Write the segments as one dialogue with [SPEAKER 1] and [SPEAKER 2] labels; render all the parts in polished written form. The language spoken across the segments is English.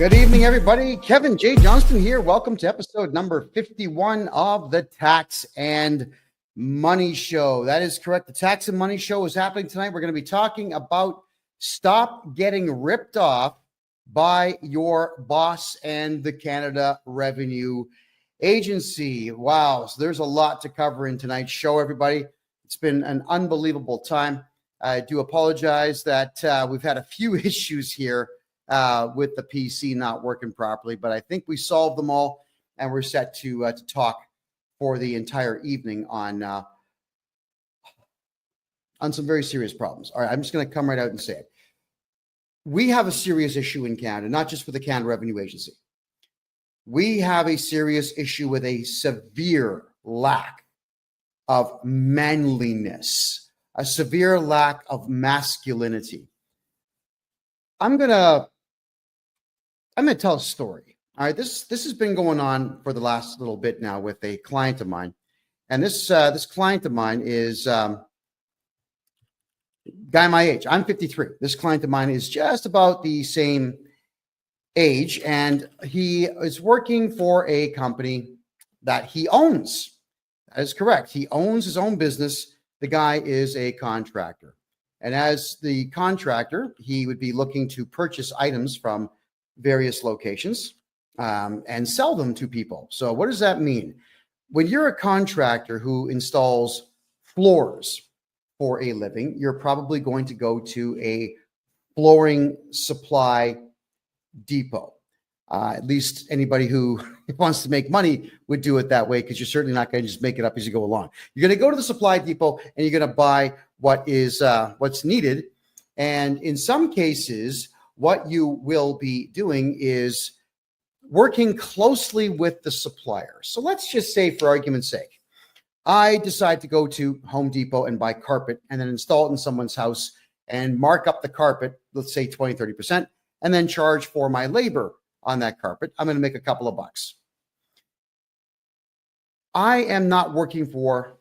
[SPEAKER 1] Good evening, everybody. Kevin J. Johnston here. Welcome to episode number 51 of the Tax and Money Show. That is correct. The Tax and Money Show is happening tonight. We're going to be talking about stop getting ripped off by your boss and the Canada Revenue Agency. Wow. So there's a lot to cover in tonight's show, everybody. It's been an unbelievable time. I do apologize that we've had a few issues here with the PC not working properly, but I think we solved them all, and we're set to talk for the entire evening on some very serious problems. All right, I'm just going to come right out and say it. We have a serious issue in Canada, not just with the Canada Revenue Agency. We have a serious issue with a severe lack of manliness, a severe lack of masculinity. I'm gonna tell a story. All right, this has been going on for the last little bit now with a client of mine, and this client of mine is guy my age. I'm 53. This client of mine is just about the same age, and he is working for a company that he owns. That is correct. He owns his own business. The guy is a contractor. And as the contractor, he would be looking to purchase items from various locations and sell them to people. So what does that mean? When you're a contractor who installs floors for a living, you're probably going to go to a flooring supply depot. At least anybody who wants to make money would do it that way, because you're certainly not going to just make it up as you go along. You're going to go to the supply depot and you're going to buy what is what's needed. And in some cases, what you will be doing is working closely with the supplier. So let's just say, for argument's sake, I decide to go to Home Depot and buy carpet and then install it in someone's house and mark up the carpet, let's say 20, 30%, and then charge for my labor on that carpet. I'm going to make a couple of bucks. I am not working for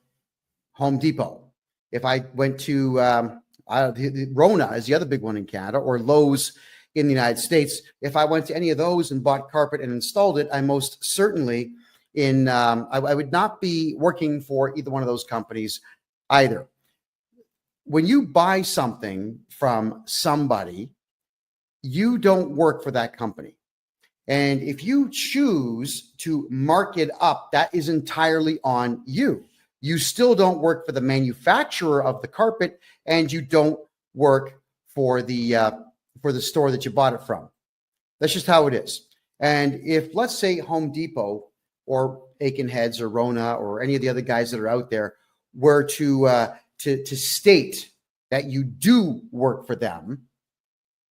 [SPEAKER 1] Home Depot. If I went to Rona is the other big one in Canada, or Lowe's in the United States, if I went to any of those and bought carpet and installed it, I most certainly I would not be working for either one of those companies either. When you buy something from somebody, you don't work for that company. And if you choose to mark it up, that is entirely on you. You still don't work for the manufacturer of the carpet, and you don't work for the store that you bought it from. That's just how it is. And if, let's say, Home Depot or Aiken Heads or Rona or any of the other guys that are out there were to state that you do work for them,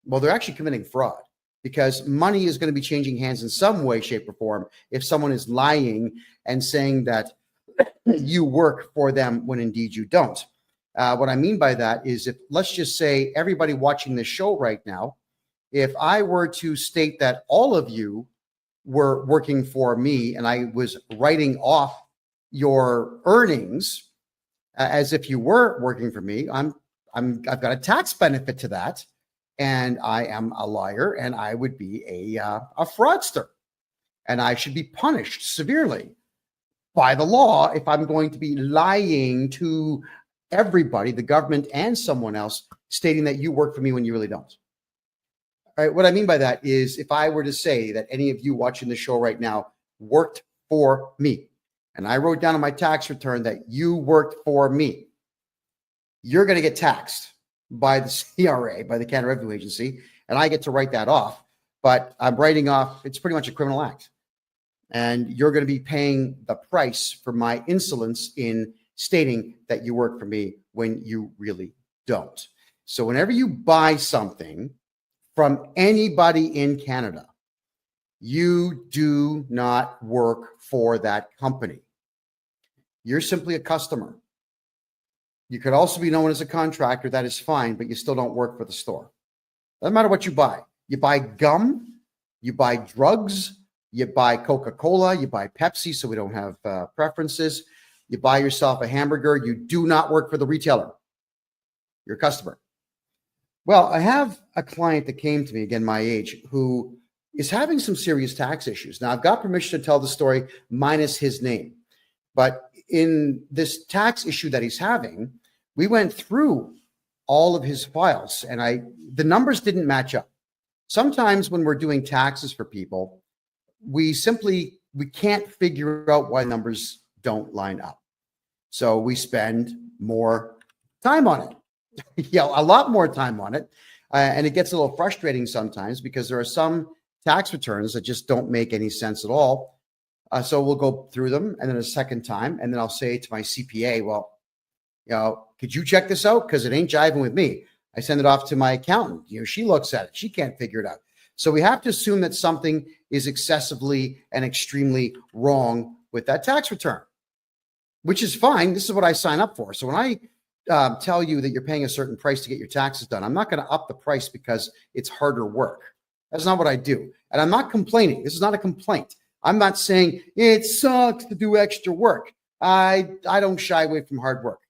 [SPEAKER 1] well, they're actually committing fraud, because money is going to be changing hands in some way, shape, or form if someone is lying and saying that you work for them when indeed you don't. What I mean by that is, if, let's just say, everybody watching this show right now, if I were to state that all of you were working for me and I was writing off your earnings as if you were working for me, I've got a tax benefit to that. And I am a liar, and I would be a fraudster, and I should be punished severely by the law if I'm going to be lying to everybody, the government and someone else, stating that you work for me when you really don't. All right, what I mean by that is, if I were to say that any of you watching the show right now worked for me, and I wrote down on my tax return that you worked for me, you're going to get taxed by the CRA, by the Canada Revenue Agency, and I get to write that off. But I'm writing off, it's pretty much a criminal act. And you're going to be paying the price for my insolence in stating that you work for me when you really don't. So whenever you buy something from anybody in Canada, you do not work for that company. You're simply a customer. You could also be known as a contractor. That is fine, but you still don't work for the store. Doesn't matter what you buy. You buy gum, you buy drugs, you buy Coca-Cola, you buy Pepsi, so we don't have preferences. You buy yourself a hamburger. You do not work for the retailer. You're a customer. Well, I have a client that came to me, again, my age, who is having some serious tax issues. Now, I've got permission to tell the story minus his name, but in this tax issue that he's having, we went through all of his files and the numbers didn't match up. Sometimes when we're doing taxes for people, we can't figure out why numbers don't line up. So we spend more time on it, a lot more time on it. And it gets a little frustrating sometimes because there are some tax returns that just don't make any sense at all. So we'll go through them and then a second time, and then I'll say to my CPA, well, could you check this out? Because it ain't jiving with me. I send it off to my accountant. She looks at it. She can't figure it out. So we have to assume that something is excessively and extremely wrong with that tax return, which is fine. This is what I sign up for. So when I tell you that you're paying a certain price to get your taxes done, I'm not going to up the price because it's harder work. That's not what I do. And I'm not complaining. This is not a complaint. I'm not saying it sucks to do extra work. I don't shy away from hard work.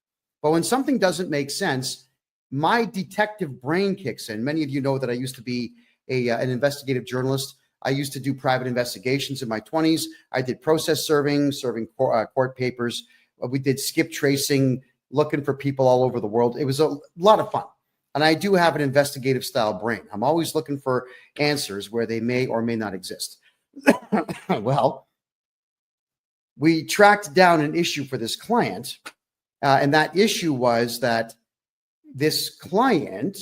[SPEAKER 1] But when something doesn't make sense, my detective brain kicks in. Many of you know that I used to be an investigative journalist. I used to do private investigations in my 20s. I did process serving court papers. We did skip tracing, looking for people all over the world. It was a lot of fun. And I do have an investigative style brain. I'm always looking for answers where they may or may not exist. Well, we tracked down an issue for this client. And that issue was that this client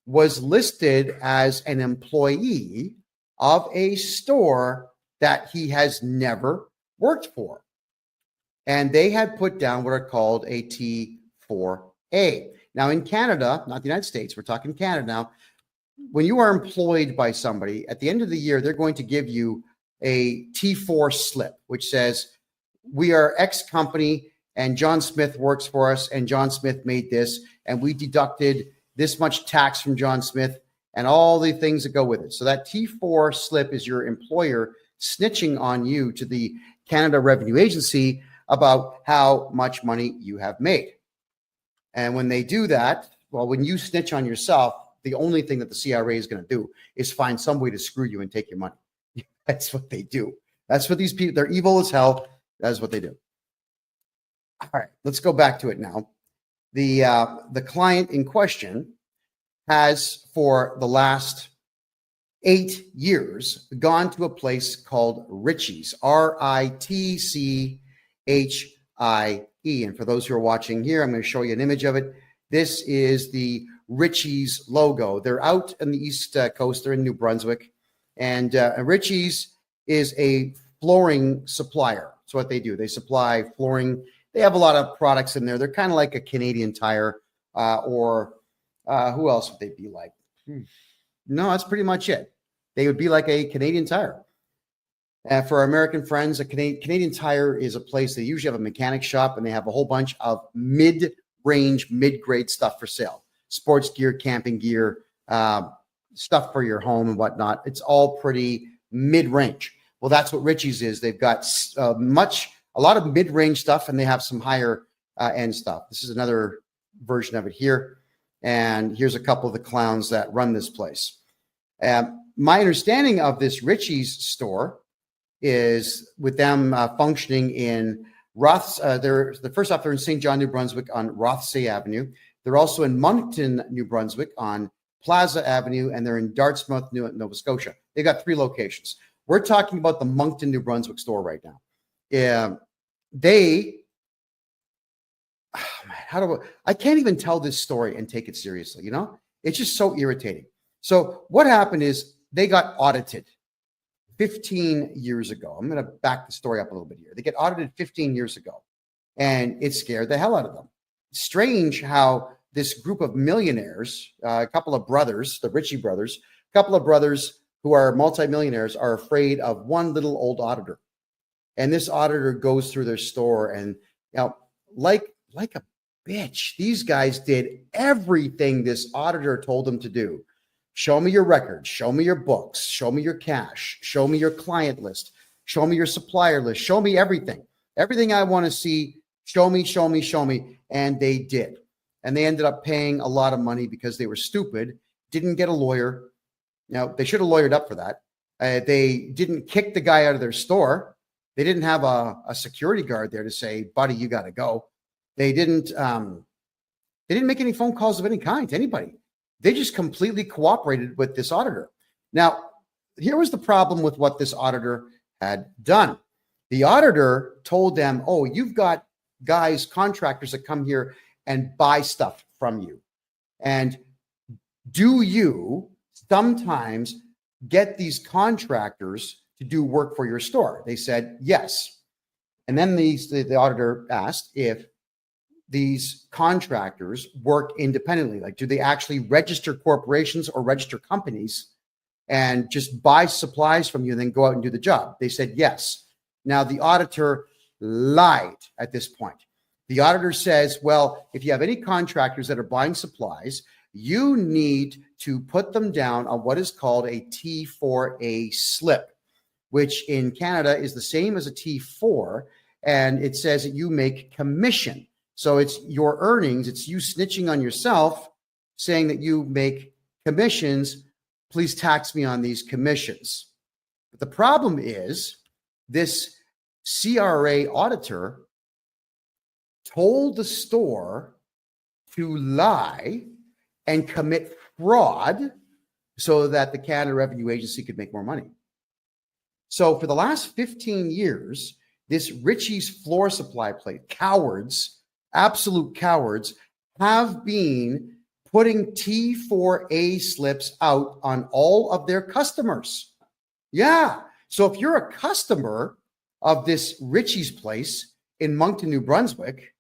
[SPEAKER 1] was listed as an employee of a store that he has never worked for. And they had put down what are called a T4A. Now in Canada, not the United States, we're talking Canada now, when you are employed by somebody, at the end of the year, they're going to give you a T4 slip, which says, we are X company and John Smith works for us and John Smith made this and we deducted this much tax from John Smith and all the things that go with it. So that T4 slip is your employer snitching on you to the Canada Revenue Agency about how much money you have made. And when they do that, well, when you snitch on yourself, the only thing that the CRA is going to do is find some way to screw you and take your money. That's what they do. That's what these people, they're evil as hell. That's what they do. All right, let's go back to it now. The client in question has, for the last 8 years, gone to a place called Ritchie's, Ritchie. And for those who are watching here, I'm going to show you an image of it. This is the Ritchie's logo. They're out on the East Coast. They're in New Brunswick. And Ritchie's is a flooring supplier. That's what they do. They supply flooring. They have a lot of products in there. They're kind of like a Canadian Tire or who else would they be like? No, that's pretty much it. They would be like a Canadian Tire. For our American friends, a Canadian Tire is a place they usually have a mechanic shop and they have a whole bunch of mid-range, mid-grade stuff for sale. Sports gear, camping gear, stuff for your home and whatnot. It's all pretty mid-range. Well, that's what Ritchie's is. They've got a lot of mid-range stuff and they have some higher end stuff. This is another version of it here. And here's a couple of the clowns that run this place. My understanding of this Ritchie's store is with them functioning in first off, they're in St. John, New Brunswick on Rothsay Avenue. They're also in Moncton, New Brunswick on Plaza Avenue, and they're in Dartmouth, Nova Scotia. They got 3 locations. We're talking about the Moncton, New Brunswick store right now. I can't even tell this story and take it seriously, It's just so irritating. So what happened is they got audited 15 years ago. I'm going to back the story up a little bit here. They get audited 15 years ago, and it scared the hell out of them. Strange how this group of millionaires, a couple of brothers, the Ritchie brothers, a couple of brothers who are multimillionaires are afraid of one little old auditor. And this auditor goes through their store and, like a bitch, these guys did everything this auditor told them to do. Show me your records, show me your books, show me your cash, show me your client list, show me your supplier list, show me everything. Everything I want to see, show me. And they did. And they ended up paying a lot of money because they were stupid, didn't get a lawyer. Now, they should have lawyered up for that. They didn't kick the guy out of their store. They didn't have a security guard there to say, buddy, you got to go. They didn't make any phone calls of any kind to anybody. They just completely cooperated with this auditor. Now, here was the problem with what this auditor had done. The auditor told them, oh, you've got guys, contractors that come here and buy stuff from you. And do you sometimes get these contractors to do work for your store? They said, yes. And then the auditor asked if these contractors work independently. Like, do they actually register corporations or register companies and just buy supplies from you and then go out and do the job? They said, yes. Now, the auditor lied at this point. The auditor says, well, if you have any contractors that are buying supplies, you need to put them down on what is called a T4A slip, which in Canada is the same as a T4. And it says that you make commission. So it's your earnings. It's you snitching on yourself, saying that you make commissions. Please tax me on these commissions. But the problem is this CRA auditor told the store to lie and commit fraud so that the Canada Revenue Agency could make more money. So for the last 15 years, this Ritchie's floor supply plate, cowards, absolute cowards, have been putting T4A slips out on all of their customers. Yeah. So if you're a customer of this Ritchie's place in Moncton, New Brunswick,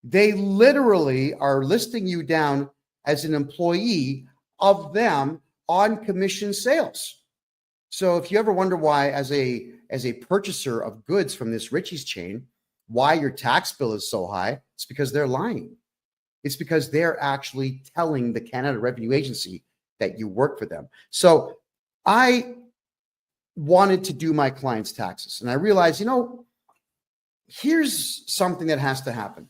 [SPEAKER 1] they literally are listing you down as an employee of them on commission sales. So if you ever wonder why, as a purchaser of goods from this Ritchie's chain, why your tax bill is so high, it's because they're lying. It's because they're actually telling the Canada Revenue Agency that you work for them. So I wanted to do my clients' taxes, and I realized, here's something that has to happen.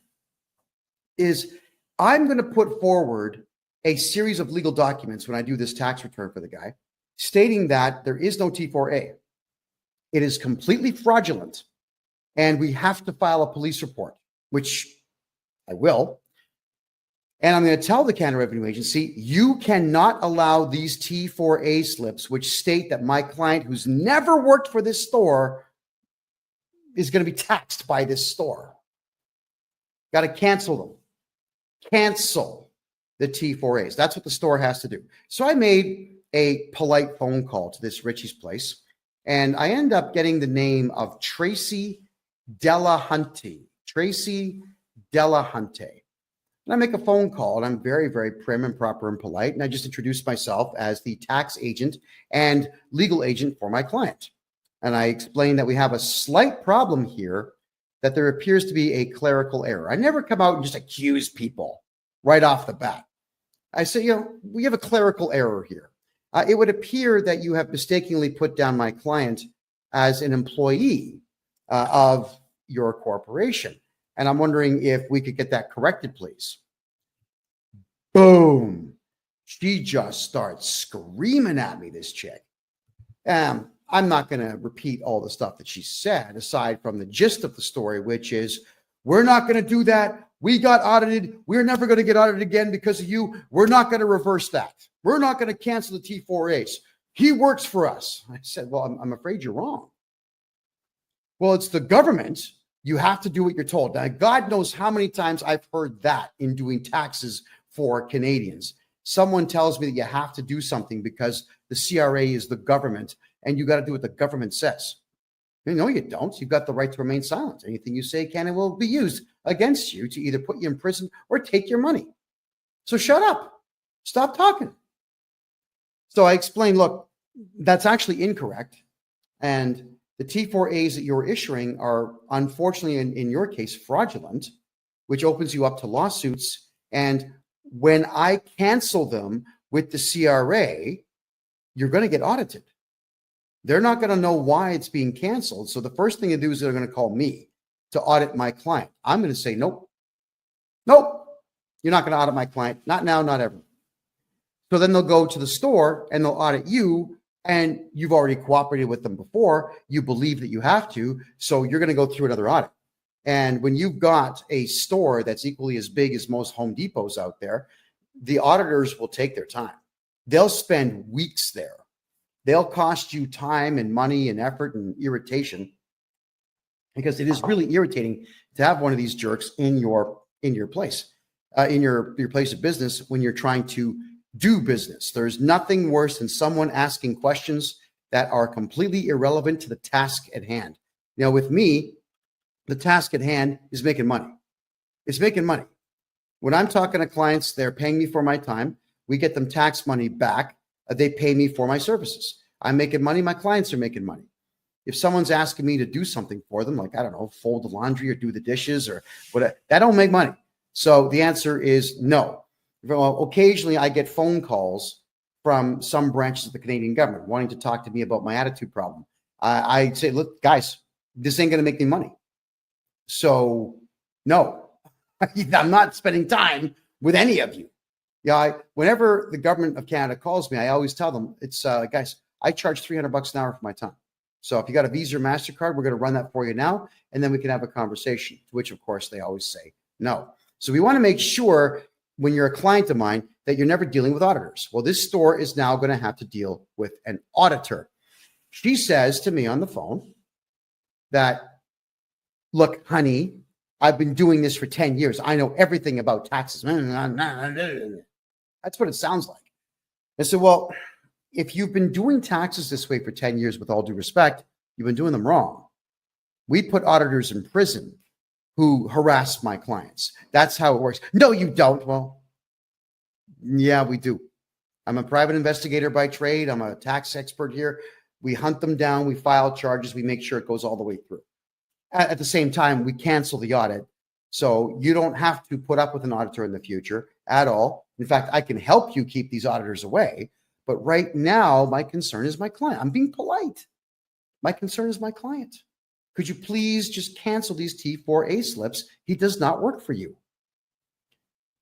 [SPEAKER 1] Is I'm going to put forward a series of legal documents when I do this tax return for the guy, stating that there is no T4A. It is completely fraudulent, and we have to file a police report, which I will. And I'm going to tell the Canada Revenue Agency, you cannot allow these T4A slips, which state that my client who's never worked for this store is going to be taxed by this store. Got to cancel them. Cancel the T4As. That's what the store has to do. So I made a polite phone call to this Ritchie's place, and I end up getting the name of Tracy Delahunty. Tracy Delahunty. And I make a phone call, and I'm very, very prim and proper and polite, and I just introduce myself as the tax agent and legal agent for my client. And I explain that we have a slight problem here, that there appears to be a clerical error. I never come out and just accuse people right off the bat. I say, we have a clerical error here. It would appear that you have mistakenly put down my client as an employee of your corporation. And I'm wondering if we could get that corrected, please. Boom. She just starts screaming at me, this chick. I'm not going to repeat all the stuff that she said, aside from the gist of the story, which is, we're not going to do that. We got audited. We're never going to get audited again because of you. We're not going to reverse that. We're not going to cancel the T4As. He works for us. I said, well, I'm afraid you're wrong. Well, it's the government. You have to do what you're told. Now, God knows how many times I've heard that in doing taxes for Canadians. Someone tells me that you have to do something because the CRA is the government and you got to do what the government says. No, you don't. You've got the right to remain silent. Anything you say can and will be used against you to either put you in prison or take your money. So shut up. Stop talking. So I explained, look, that's actually incorrect. And the T4As that you're issuing are, unfortunately, in your case, fraudulent, which opens you up to lawsuits. And when I cancel them with the CRA, you're going to get audited. They're not going to know why it's being canceled. So the first thing to do is they're going to call me to audit my client. I'm going to say, nope, you're not going to audit my client. Not now, not ever. So then they'll go to the store and they'll audit you and you've already cooperated with them before, you believe that you have to, so you're going to go through another audit. And when you've got a store that's equally as big as most Home Depots out there, the auditors will take their time. They'll spend weeks there. They'll cost you time and money and effort and irritation, because it is really irritating to have one of these jerks in your place, in your place of business when you're trying to do business. There's nothing worse than someone asking questions that are completely irrelevant to the task at hand. Now, with me, the task at hand is making money. It's making money. When I'm talking to clients, they're paying me for my time. We get them tax money back. They pay me for my services. I'm making money. My clients are making money. If someone's asking me to do something for them, like, I don't know, fold the laundry or do the dishes or whatever, that don't make money. So the answer is no. Well, occasionally I get phone calls from some branches of the Canadian government wanting to talk to me about my attitude problem. I say, look, guys, this ain't going to make me money. So no, I'm not spending time with any of you. Yeah, whenever the government of Canada calls me, I always tell them, it's guys, I charge $300 an hour for my time. So if you got a Visa or MasterCard, we're going to run that for you now, and then we can have a conversation, to which, of course, they always say no. So we want to make sure when you're a client of mine that you're never dealing with auditors. Well, this store is now going to have to deal with an auditor. She says to me on the phone that, look, honey, I've been doing this for 10 years. I know everything about taxes. That's what it sounds like. I said, well, if you've been doing taxes this way for 10 years, with all due respect, you've been doing them wrong. We put auditors in prison who harass my clients. That's how it works. No, you don't. Well, yeah, we do. I'm a private investigator by trade. I'm a tax expert here. We hunt them down. We file charges. We make sure it goes all the way through. At the same time, we cancel the audit. So you don't have to put up with an auditor in the future at all. In fact, I can help you keep these auditors away. But right now, my concern is my client. I'm being polite. My concern is my client. Could you please just cancel these T4A slips? He does not work for you.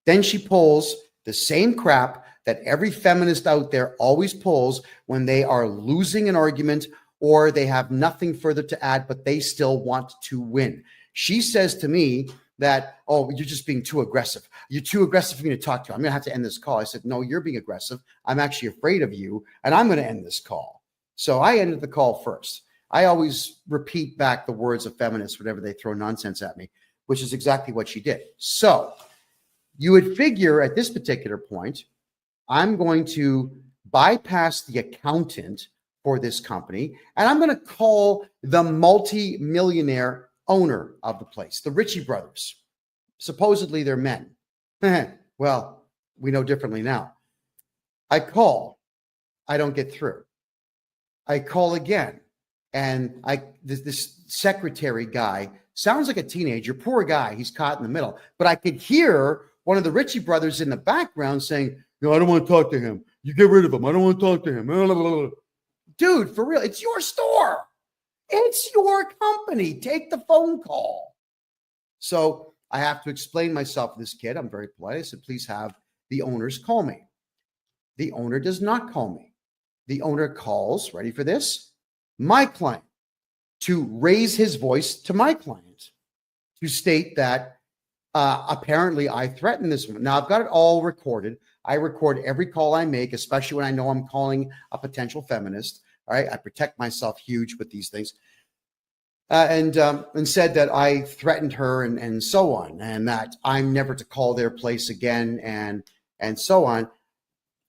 [SPEAKER 1] Then she pulls the same crap that every feminist out there always pulls when they are losing an argument or they have nothing further to add, but they still want to win. She says to me that, oh, you're just being too aggressive. You're too aggressive for me to talk to. I'm going to have to end this call. I said, no, you're being aggressive. I'm actually afraid of you, and I'm going to end this call. So I ended the call first. I always repeat back the words of feminists whenever they throw nonsense at me, which is exactly what she did. So you would figure at this particular point, I'm going to bypass the accountant for this company, and I'm going to call the multi-millionaire owner of the place, the Ritchie brothers. Supposedly they're men. Well, we know differently now. I call. I don't get through. I call again. And this secretary guy sounds like a teenager, poor guy. He's caught in the middle. But I could hear one of the Ritchie brothers in the background saying, no, I don't want to talk to him. You get rid of him. I don't want to talk to him. Dude, for real, it's your store. It's your company. Take the phone call. So I have to explain myself to this kid. I'm very polite. I said, please have the owners call me. The owner does not call me. The owner calls, ready for this, my client, to raise his voice to my client, to state that apparently I threatened this woman. Now, I've got it all recorded. I record every call I make, especially when I know I'm calling a potential feminist. All right, I protect myself huge with these things. And said that I threatened her and so on, and that I'm never to call their place again and so on.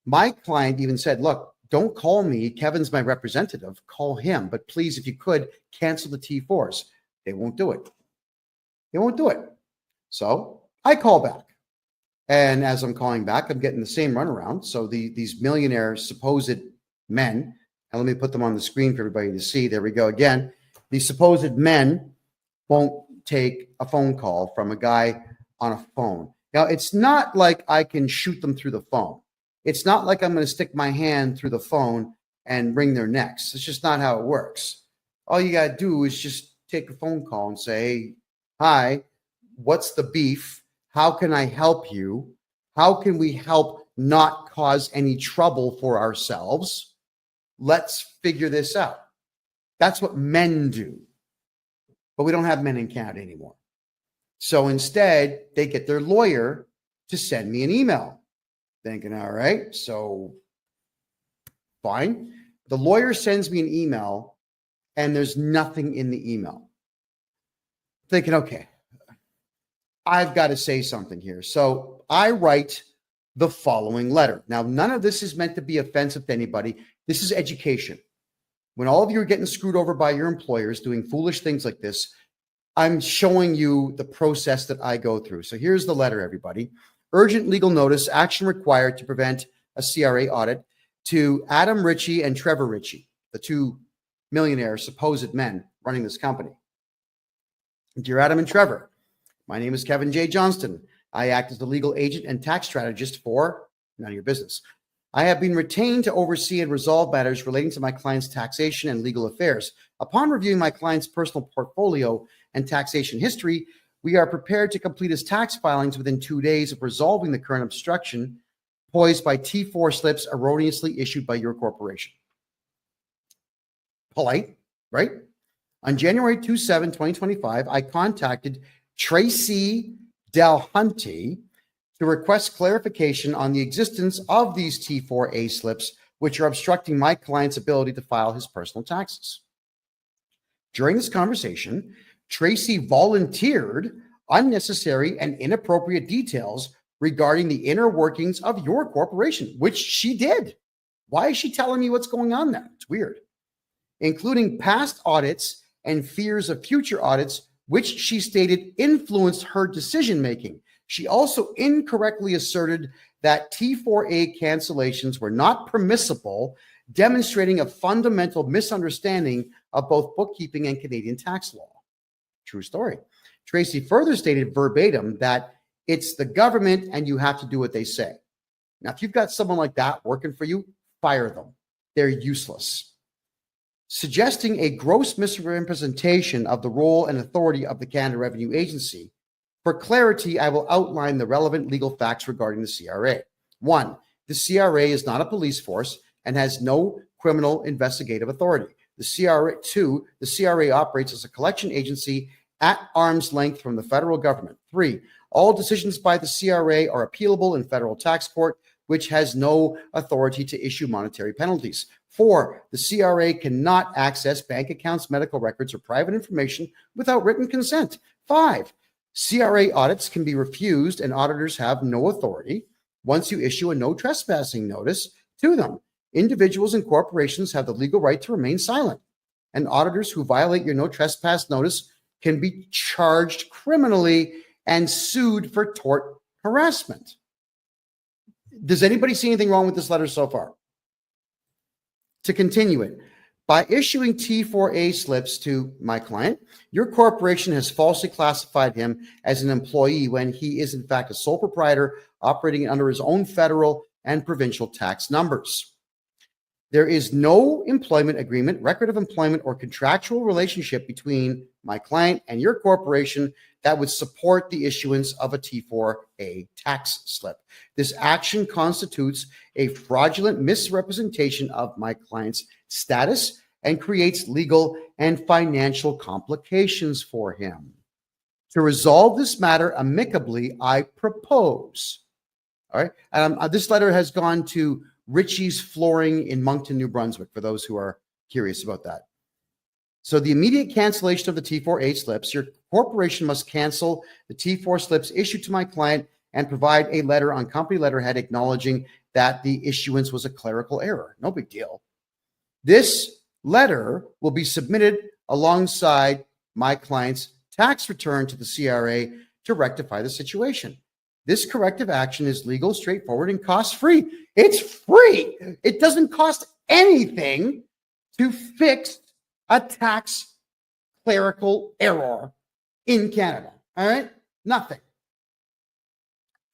[SPEAKER 1] My client even said, look, don't call me. Kevin's my representative. Call him. But please, if you could, cancel the T4s. They won't do it. They won't do it. So I call back. And as I'm calling back, I'm getting the same runaround. So these millionaire supposed men, and let me put them on the screen for everybody to see. There we go again. These supposed men won't take a phone call from a guy on a phone. Now, it's not like I can shoot them through the phone. It's not like I'm going to stick my hand through the phone and wring their necks. It's just not how it works. All you got to do is just take a phone call and say, hey, hi, what's the beef? How can I help you? How can we help not cause any trouble for ourselves? let's figure this out. That's what men do. But we don't have men in Canada anymore. So instead, they get their lawyer to send me an email. Thinking, all right, so fine. The lawyer sends me an email and there's nothing in the email. Thinking, okay, I've got to say something here. So I write the following letter. Now, none of this is meant to be offensive to anybody. This is education. When all of you are getting screwed over by your employers doing foolish things like this, I'm showing you the process that I go through. So here's the letter, everybody. Urgent legal notice, action required to prevent a CRA audit to Adam Ritchie and Trevor Ritchie, the two millionaire supposed men running this company. Dear Adam and Trevor, my name is KevinJJohnston. I act as the legal agent and tax strategist for none of your business. I have been retained to oversee and resolve matters relating to my client's taxation and legal affairs. Upon reviewing my client's personal portfolio and taxation history, we are prepared to complete his tax filings within 2 days of resolving the current obstruction posed by T4 slips erroneously issued by your corporation. Polite, right? On January 27, 2025, I contacted Tracy Delhunty to request clarification on the existence of these T4A slips, which are obstructing my client's ability to file his personal taxes. During this conversation, Tracy volunteered unnecessary and inappropriate details regarding the inner workings of your corporation, which she did. Why is she telling me what's going on there? It's weird. Including past audits and fears of future audits, which she stated influenced her decision-making. She also incorrectly asserted that T4A cancellations were not permissible, demonstrating a fundamental misunderstanding of both bookkeeping and Canadian tax law. True story. Tracy further stated verbatim that it's the government and you have to do what they say. Now, if you've got someone like that working for you, fire them. They're useless. Suggesting a gross misrepresentation of the role and authority of the Canada Revenue Agency. For clarity, I will outline the relevant legal facts regarding the CRA. 1, the CRA is not a police force and has no criminal investigative authority. The CRA, 2, the CRA operates as a collection agency at arm's length from the federal government. 3, all decisions by the CRA are appealable in federal tax court, which has no authority to issue monetary penalties. 4, the CRA cannot access bank accounts, medical records, or private information without written consent. 5, CRA audits can be refused and auditors have no authority once you issue a no trespassing notice to them. Individuals and corporations have the legal right to remain silent, and auditors who violate your no trespass notice can be charged criminally and sued for tort harassment. Does anybody see anything wrong with this letter so far? To continue it, by issuing T4A slips to my client, your corporation has falsely classified him as an employee when he is in fact a sole proprietor operating under his own federal and provincial tax numbers. There is no employment agreement, record of employment, or contractual relationship between my client and your corporation that would support the issuance of a T4A tax slip. This action constitutes a fraudulent misrepresentation of my client's status and creates legal and financial complications for him. To resolve this matter amicably, I propose. All right. This letter has gone to Ritchie's Flooring in Moncton, New Brunswick, for those who are curious about that. So the immediate cancellation of the T4A slips, your corporation must cancel the T4 slips issued to my client and provide a letter on company letterhead acknowledging that the issuance was a clerical error. No big deal. This letter will be submitted alongside my client's tax return to the CRA to rectify the situation. This corrective action is legal, straightforward, and cost-free. It's free. It doesn't cost anything to fix a tax clerical error in Canada. All right? Nothing.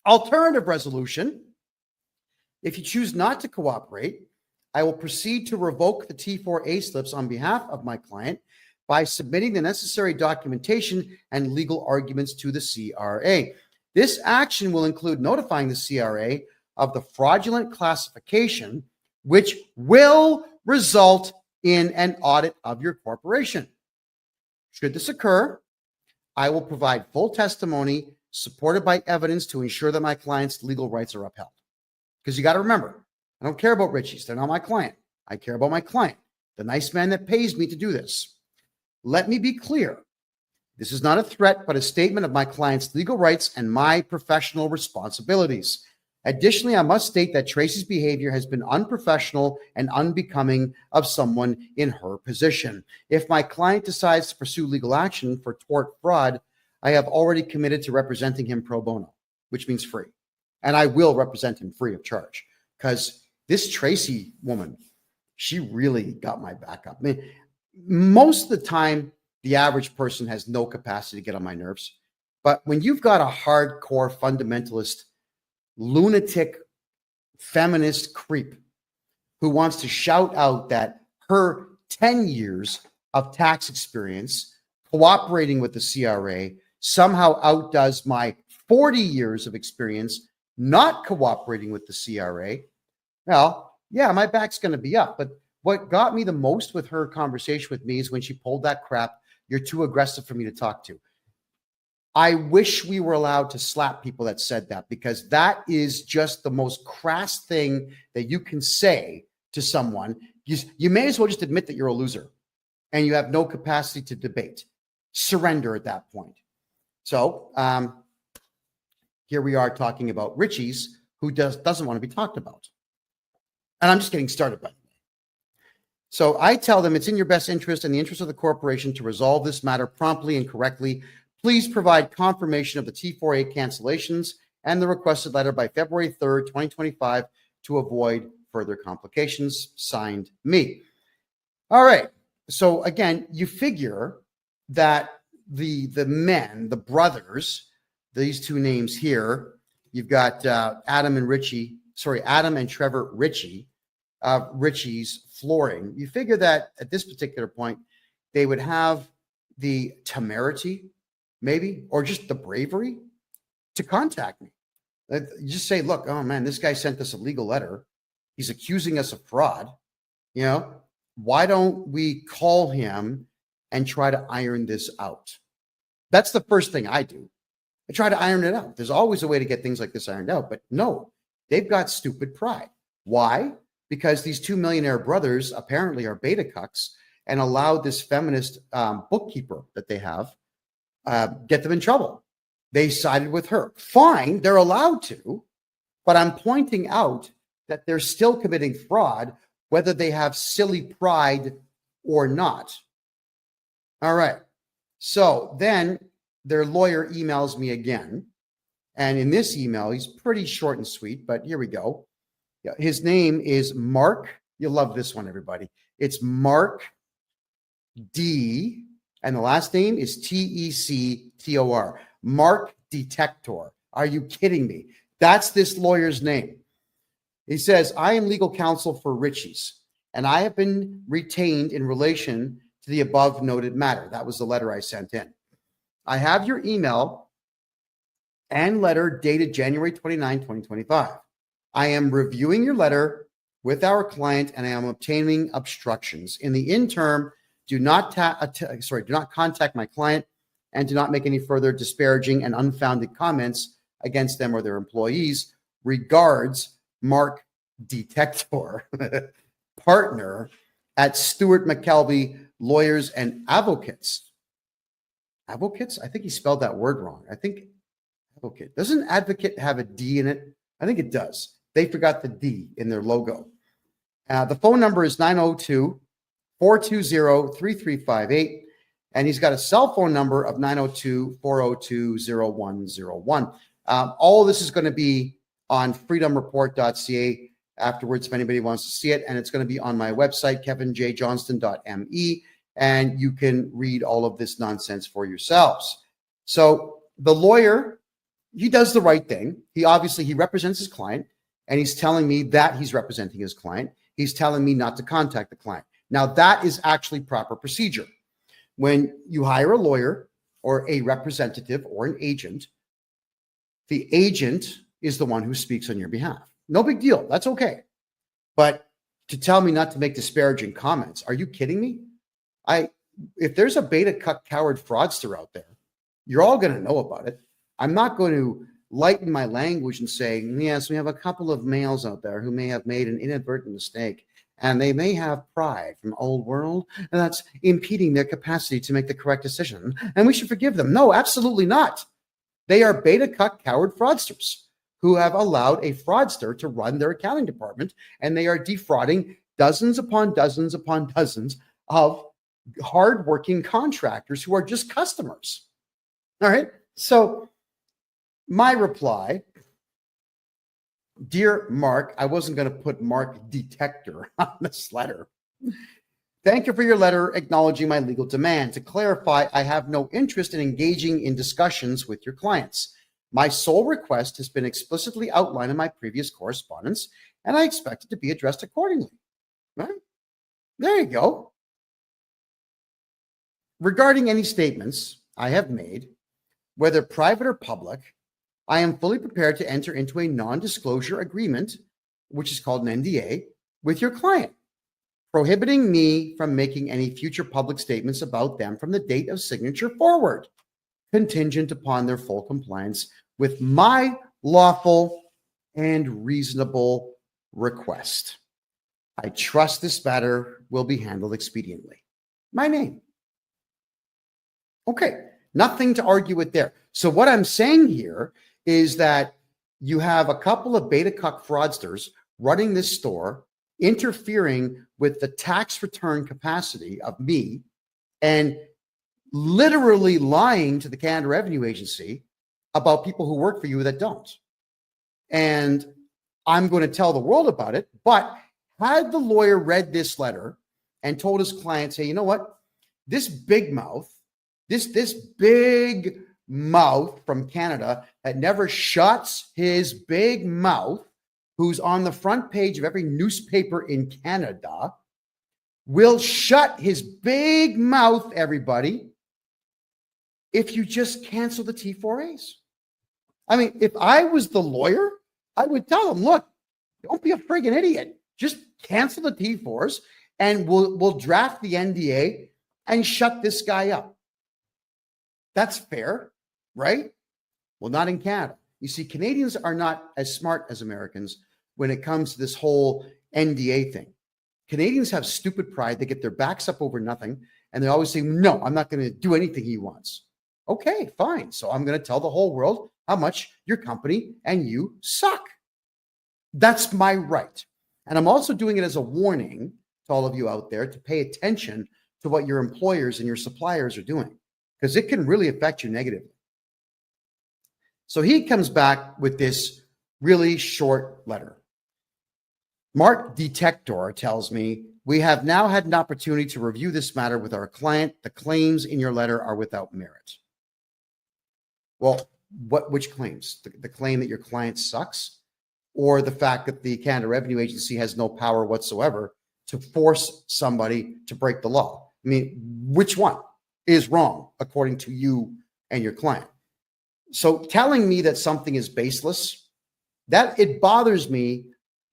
[SPEAKER 1] Alternative resolution. If you choose not to cooperate, I will proceed to revoke the T4A slips on behalf of my client by submitting the necessary documentation and legal arguments to the CRA. This action will include notifying the CRA of the fraudulent classification, which will result in an audit of your corporation. Should this occur, I will provide full testimony supported by evidence to ensure that my client's legal rights are upheld. Because you got to remember, I don't care about Richie's. They're not my client. I care about my client, the nice man that pays me to do this. Let me be clear. This is not a threat, but a statement of my client's legal rights and my professional responsibilities. Additionally, I must state that Tracy's behavior has been unprofessional and unbecoming of someone in her position. If my client decides to pursue legal action for tort fraud, I have already committed to representing him pro bono, which means free. And I will represent him free of charge, because this Tracy woman, she really got my back up. I mean, most of the time, the average person has no capacity to get on my nerves. But when you've got a hardcore fundamentalist, lunatic, feminist creep who wants to shout out that her 10 years of tax experience cooperating with the CRA somehow outdoes my 40 years of experience not cooperating with the CRA, well, yeah, my back's going to be up. But what got me the most with her conversation with me is when she pulled that crap, "You're too aggressive for me to talk to." I wish we were allowed to slap people that said that, because that is just the most crass thing that you can say to someone. You may as well just admit that you're a loser and you have no capacity to debate. Surrender at that point. So here we are talking about Richie's, who doesn't want to be talked about. And I'm just getting started, by the way. So I tell them it's in your best interest and the interest of the corporation to resolve this matter promptly and correctly. Please provide confirmation of the T4A cancellations and the requested letter by February 3rd, 2025 to avoid further complications. Signed, me. All right. So again, you figure that the men, the brothers, these two names here, you've got Adam and Trevor Ritchie, Ritchie's Flooring. You figure that at this particular point, they would have the temerity, maybe, or just the bravery to contact me. You just say, look, oh man, this guy sent us a legal letter. He's accusing us of fraud. You know, why don't we call him and try to iron this out? That's the first thing I do. I try to iron it out. There's always a way to get things like this ironed out, but no, they've got stupid pride. Why? Because these two millionaire brothers apparently are beta cucks and allowed this feminist bookkeeper that they have get them in trouble. They sided with her. Fine, they're allowed to, but I'm pointing out that they're still committing fraud, whether they have silly pride or not. All right. So then their lawyer emails me again. And in this email, he's pretty short and sweet, but here we go. His name is Mark. You'll love this one, everybody. It's Mark D. And the last name is Tector. Mark Detector. Are you kidding me? That's this lawyer's name. He says, I am legal counsel for Ritchie's, and I have been retained in relation to the above noted matter. That was the letter I sent in. I have your email and letter dated January 29, 2025. I am reviewing your letter with our client and I am obtaining obstructions. In the interim, do not contact my client and do not make any further disparaging and unfounded comments against them or their employees. Regards, Mark Detector, partner at Stewart McKelvey Lawyers and Advocates. Advocates? I think he spelled that word wrong. I think advocate. Doesn't advocate have a D in it? I think it does. They forgot the D in their logo. The phone number is 902-420-3358. And he's got a cell phone number of 902-402-0101. All of this is going to be on freedomreport.ca afterwards if anybody wants to see it. And it's going to be on my website, KevinJJohnston.me. And you can read all of this nonsense for yourselves. So the lawyer, he does the right thing. He represents his client, and he's telling me that he's representing his client. He's telling me not to contact the client. Now, that is actually proper procedure. When you hire a lawyer or a representative or an agent, the agent is the one who speaks on your behalf. No big deal. That's okay. But to tell me not to make disparaging comments. Are you kidding me? If there's a beta cuck coward fraudster out there, you're all going to know about it. I'm not going to lighten my language and say, yes, we have a couple of males out there who may have made an inadvertent mistake, and they may have pride from old world, and that's impeding their capacity to make the correct decision, and we should forgive them. No, absolutely not. They are beta cuck coward fraudsters who have allowed a fraudster to run their accounting department, and they are defrauding dozens upon dozens upon dozens of hardworking contractors who are just customers. All right. So my reply, dear Mark, I wasn't going to put Mark Detector on this letter. Thank you for your letter acknowledging my legal demand. To clarify, I have no interest in engaging in discussions with your clients. My sole request has been explicitly outlined in my previous correspondence, and I expect it to be addressed accordingly. Right? There you go. Regarding any statements I have made, whether private or public, I am fully prepared to enter into a non-disclosure agreement, which is called an NDA, with your client, prohibiting me from making any future public statements about them from the date of signature forward, contingent upon their full compliance with my lawful and reasonable request. I trust this matter will be handled expediently. My name. Okay, nothing to argue with there. So what I'm saying here is that you have a couple of beta cuck fraudsters running this store, interfering with the tax return capacity of me, and literally lying to the Canada Revenue Agency about people who work for you that don't. And I'm going to tell the world about it. But had the lawyer read this letter and told his clients, hey, you know what? This big mouth, this big mouth from Canada that never shuts his big mouth, who's on the front page of every newspaper in Canada, will shut his big mouth, everybody, if you just cancel the T4As. I mean, if I was the lawyer, I would tell him, look, don't be a friggin' idiot. Just cancel the T4s and we'll draft the NDA and shut this guy up. That's fair, right? Well, not in Canada. You see, Canadians are not as smart as Americans when it comes to this whole NDA thing. Canadians have stupid pride. They get their backs up over nothing. And they always say, no, I'm not going to do anything he wants. Okay, fine. So I'm going to tell the whole world how much your company and you suck. That's my right. And I'm also doing it as a warning to all of you out there to pay attention to what your employers and your suppliers are doing, because it can really affect you negatively. So he comes back with this really short letter. Mark Detector tells me, we have now had an opportunity to review this matter with our client. The claims in your letter are without merit. Well, which claims? The claim that your client sucks, or the fact that the Canada Revenue Agency has no power whatsoever to force somebody to break the law? I mean, which one is wrong according to you and your client? So telling me that something is baseless, that it bothers me,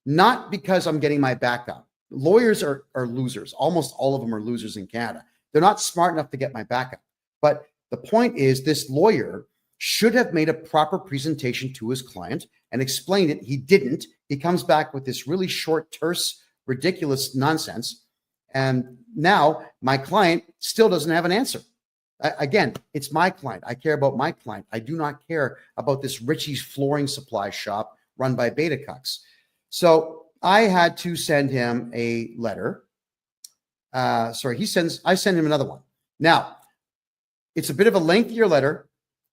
[SPEAKER 1] not because I'm getting my back up. Lawyers are losers. Almost all of them are losers in Canada. They're not smart enough to get my back up. But the point is, this lawyer should have made a proper presentation to his client and explained it. He didn't. He comes back with this really short, terse, ridiculous nonsense. And now my client still doesn't have an answer. Again, it's my client. I care about my client. I do not care about this Richie's flooring supply shop run by beta cucks. So I had to send him a letter. I send him another one. Now, it's a bit of a lengthier letter,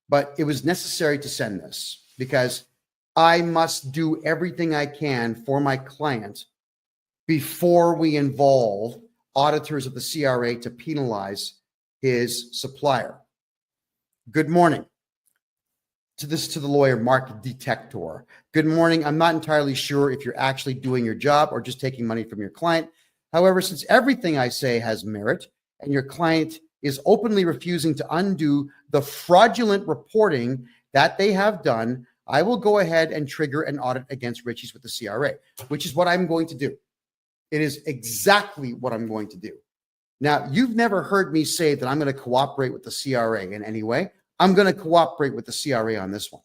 [SPEAKER 1] but it was necessary to send this because I must do everything I can for my client before we involve auditors of the CRA to penalize his supplier. Good morning. To the lawyer, Mark Detector. Good morning. I'm not entirely sure if you're actually doing your job or just taking money from your client. However, since everything I say has merit and your client is openly refusing to undo the fraudulent reporting that they have done, I will go ahead and trigger an audit against Richie's with the CRA, which is what I'm going to do. It is exactly what I'm going to do. Now, you've never heard me say that I'm going to cooperate with the CRA in any way. I'm going to cooperate with the CRA on this one.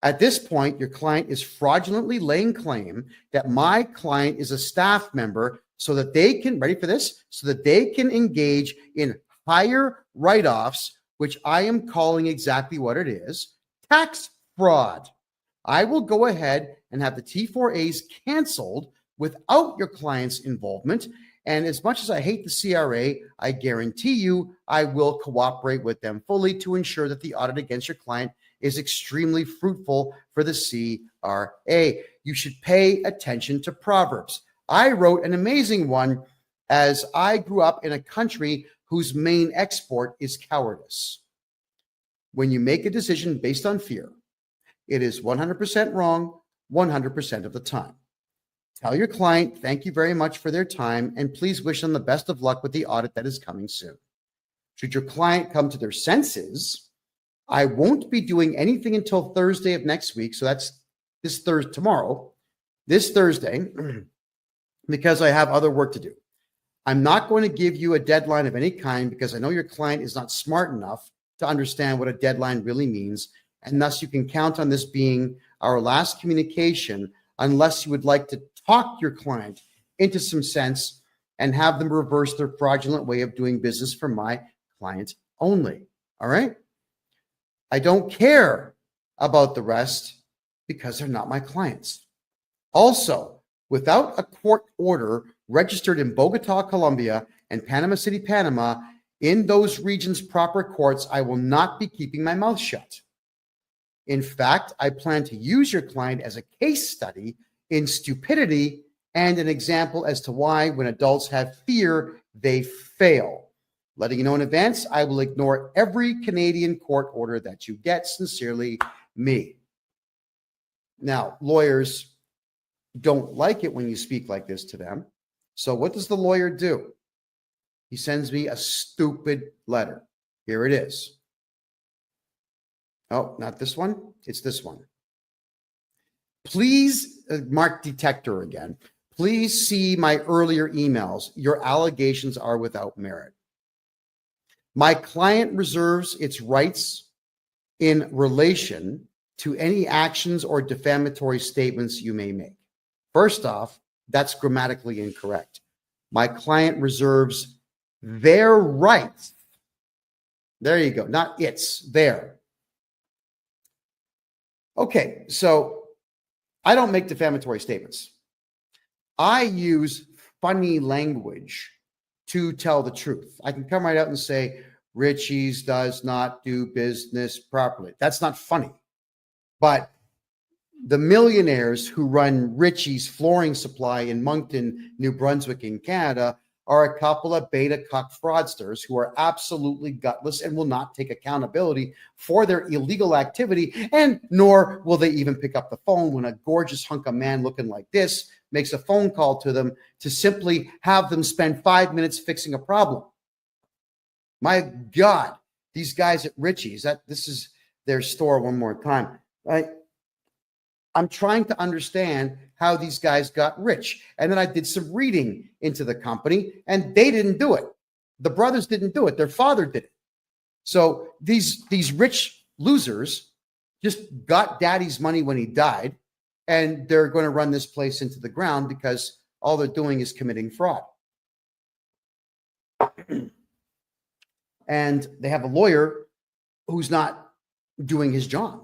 [SPEAKER 1] At this point, your client is fraudulently laying claim that my client is a staff member so that they can, ready for this, so that they can engage in higher write-offs, which I am calling exactly what it is, tax fraud. I will go ahead and have the T4As canceled without your client's involvement. And as much as I hate the CRA, I guarantee you I will cooperate with them fully to ensure that the audit against your client is extremely fruitful for the CRA. You should pay attention to Proverbs. I wrote an amazing one as I grew up in a country whose main export is cowardice. When you make a decision based on fear, it is 100% wrong 100% of the time. Tell your client, thank you very much for their time, and please wish them the best of luck with the audit that is coming soon. Should your client come to their senses, I won't be doing anything until Thursday of next week. So that's this Thursday, this Thursday, because I have other work to do. I'm not going to give you a deadline of any kind because I know your client is not smart enough to understand what a deadline really means. And thus you can count on this being our last communication unless you would like to talk your client into some sense and have them reverse their fraudulent way of doing business for my client only. All right? I don't care about the rest because they're not my clients. Also, without a court order registered in Bogota, Colombia, and Panama City, Panama, in those regions' proper courts, I will not be keeping my mouth shut. In fact, I plan to use your client as a case study in stupidity and an example as to why, when adults have fear, they fail. Letting you know in advance, I will ignore every Canadian court order that you get. Sincerely, me. Now, lawyers don't like it when you speak like this to them. So what does the lawyer do? He sends me a stupid letter. Here it is. Oh, not this one. It's this one. Please, mark detector again. Please see my earlier emails. Your allegations are without merit. My client reserves its rights in relation to any actions or defamatory statements you may make. First off, that's grammatically incorrect. My client reserves their rights. There you go. Not its, their. Okay, so I don't make defamatory statements. I use funny language to tell the truth. I can come right out and say, Richie's does not do business properly. That's not funny. But the millionaires who run Richie's Flooring Supply in Moncton, New Brunswick in Canada are a couple of beta cuck fraudsters who are absolutely gutless and will not take accountability for their illegal activity, and nor will they even pick up the phone when a gorgeous hunk of man looking like this makes a phone call to them to simply have them spend 5 minutes fixing a problem. My God, these guys at Richie's, this is their store one more time, right? I'm trying to understand how these guys got rich. And then I did some reading into the company, and they didn't do it. The brothers didn't do it. Their father did it. So these rich losers just got daddy's money when he died, and they're going to run this place into the ground because all they're doing is committing fraud. And they have a lawyer who's not doing his job.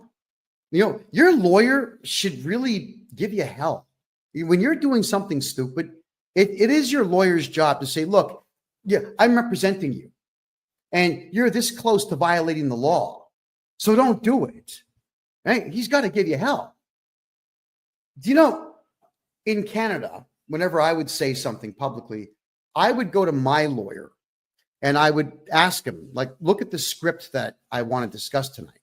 [SPEAKER 1] You know, your lawyer should really give you hell. When you're doing something stupid, it is your lawyer's job to say, look, yeah, I'm representing you, and you're this close to violating the law, so don't do it. Right? He's got to give you hell. Do you know, in Canada, whenever I would say something publicly, I would go to my lawyer and I would ask him, like, look at the script that I want to discuss tonight.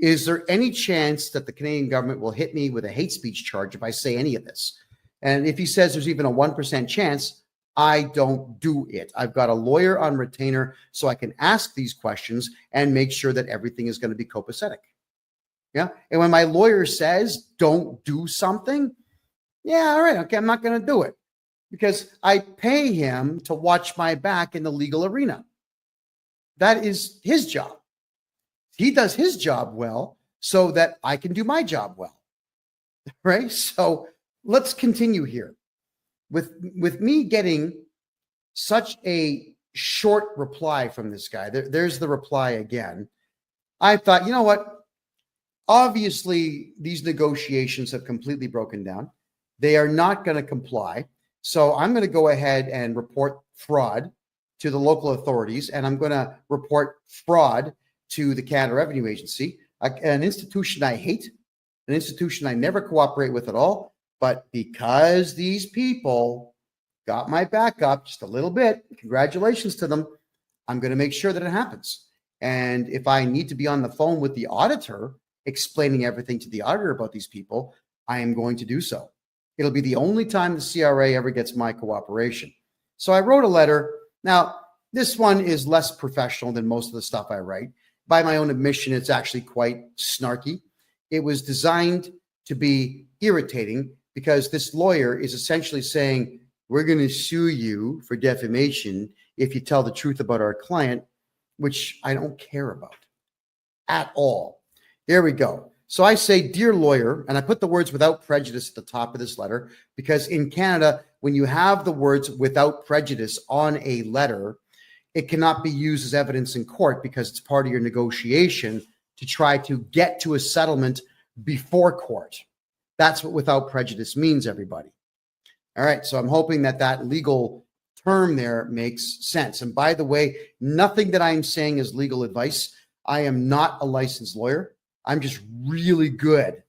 [SPEAKER 1] Is there any chance that the Canadian government will hit me with a hate speech charge if I say any of this? And if he says there's even a 1% chance, I don't do it. I've got a lawyer on retainer so I can ask these questions and make sure that everything is going to be copacetic. Yeah. And when my lawyer says don't do something, yeah, all right, okay, I'm not going to do it. because I pay him to watch my back in the legal arena. That is his job. He does his job well so that I can do my job well, right? So let's continue here. With me getting such a short reply from this guy, there's the reply again. I thought, you know what? Obviously, these negotiations have completely broken down. They are not going to comply. So I'm going to go ahead and report fraud to the local authorities, and I'm going to report fraud to the Canada Revenue Agency, an institution I hate, an institution I never cooperate with at all. But because these people got my back up just a little bit, congratulations to them, I'm going to make sure that it happens. And if I need to be on the phone with the auditor, explaining everything to the auditor about these people, I am going to do so. It'll be the only time the CRA ever gets my cooperation. So I wrote a letter. Now, this one is less professional than most of the stuff I write. By my own admission, it's actually quite snarky. It was designed to be irritating because this lawyer is essentially saying, we're going to sue you for defamation if you tell the truth about our client, which I don't care about at all. There we go. So I say, dear lawyer, and I put the words without prejudice at the top of this letter, because in Canada, when you have the words without prejudice on a letter, it cannot be used as evidence in court because it's part of your negotiation to try to get to a settlement before court. That's what without prejudice means, everybody. All right, so I'm hoping that that legal term there makes sense. And by the way, nothing that I'm saying is legal advice. I am not a licensed lawyer. I'm just really good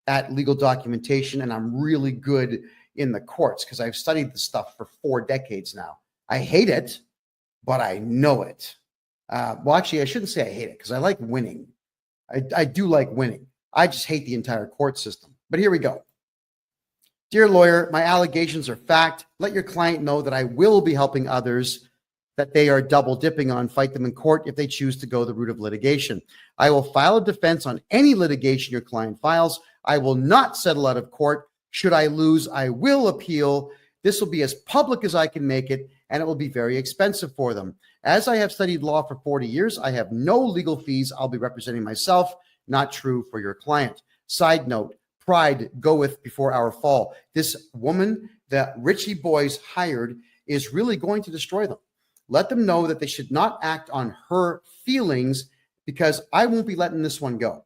[SPEAKER 1] at legal documentation, and I'm really good in the courts because I've studied this stuff for 4 decades now. I hate it, but I know it. Well, actually, I shouldn't say I hate it because I like winning. I do like winning. I just hate the entire court system. But here we go. Dear lawyer, my allegations are fact. Let your client know that I will be helping others that they are double dipping on fight them in court if they choose to go the route of litigation. I will file a defense on any litigation your client files. I will not settle out of court. Should I lose, I will appeal. This will be as public as I can make it, and it will be very expensive for them. As I have studied law for 40 years, I have no legal fees. I'll be representing myself. Not true for your client. Side note, pride goeth before our fall. This woman that Richie Boys hired is really going to destroy them. Let them know that they should not act on her feelings because I won't be letting this one go.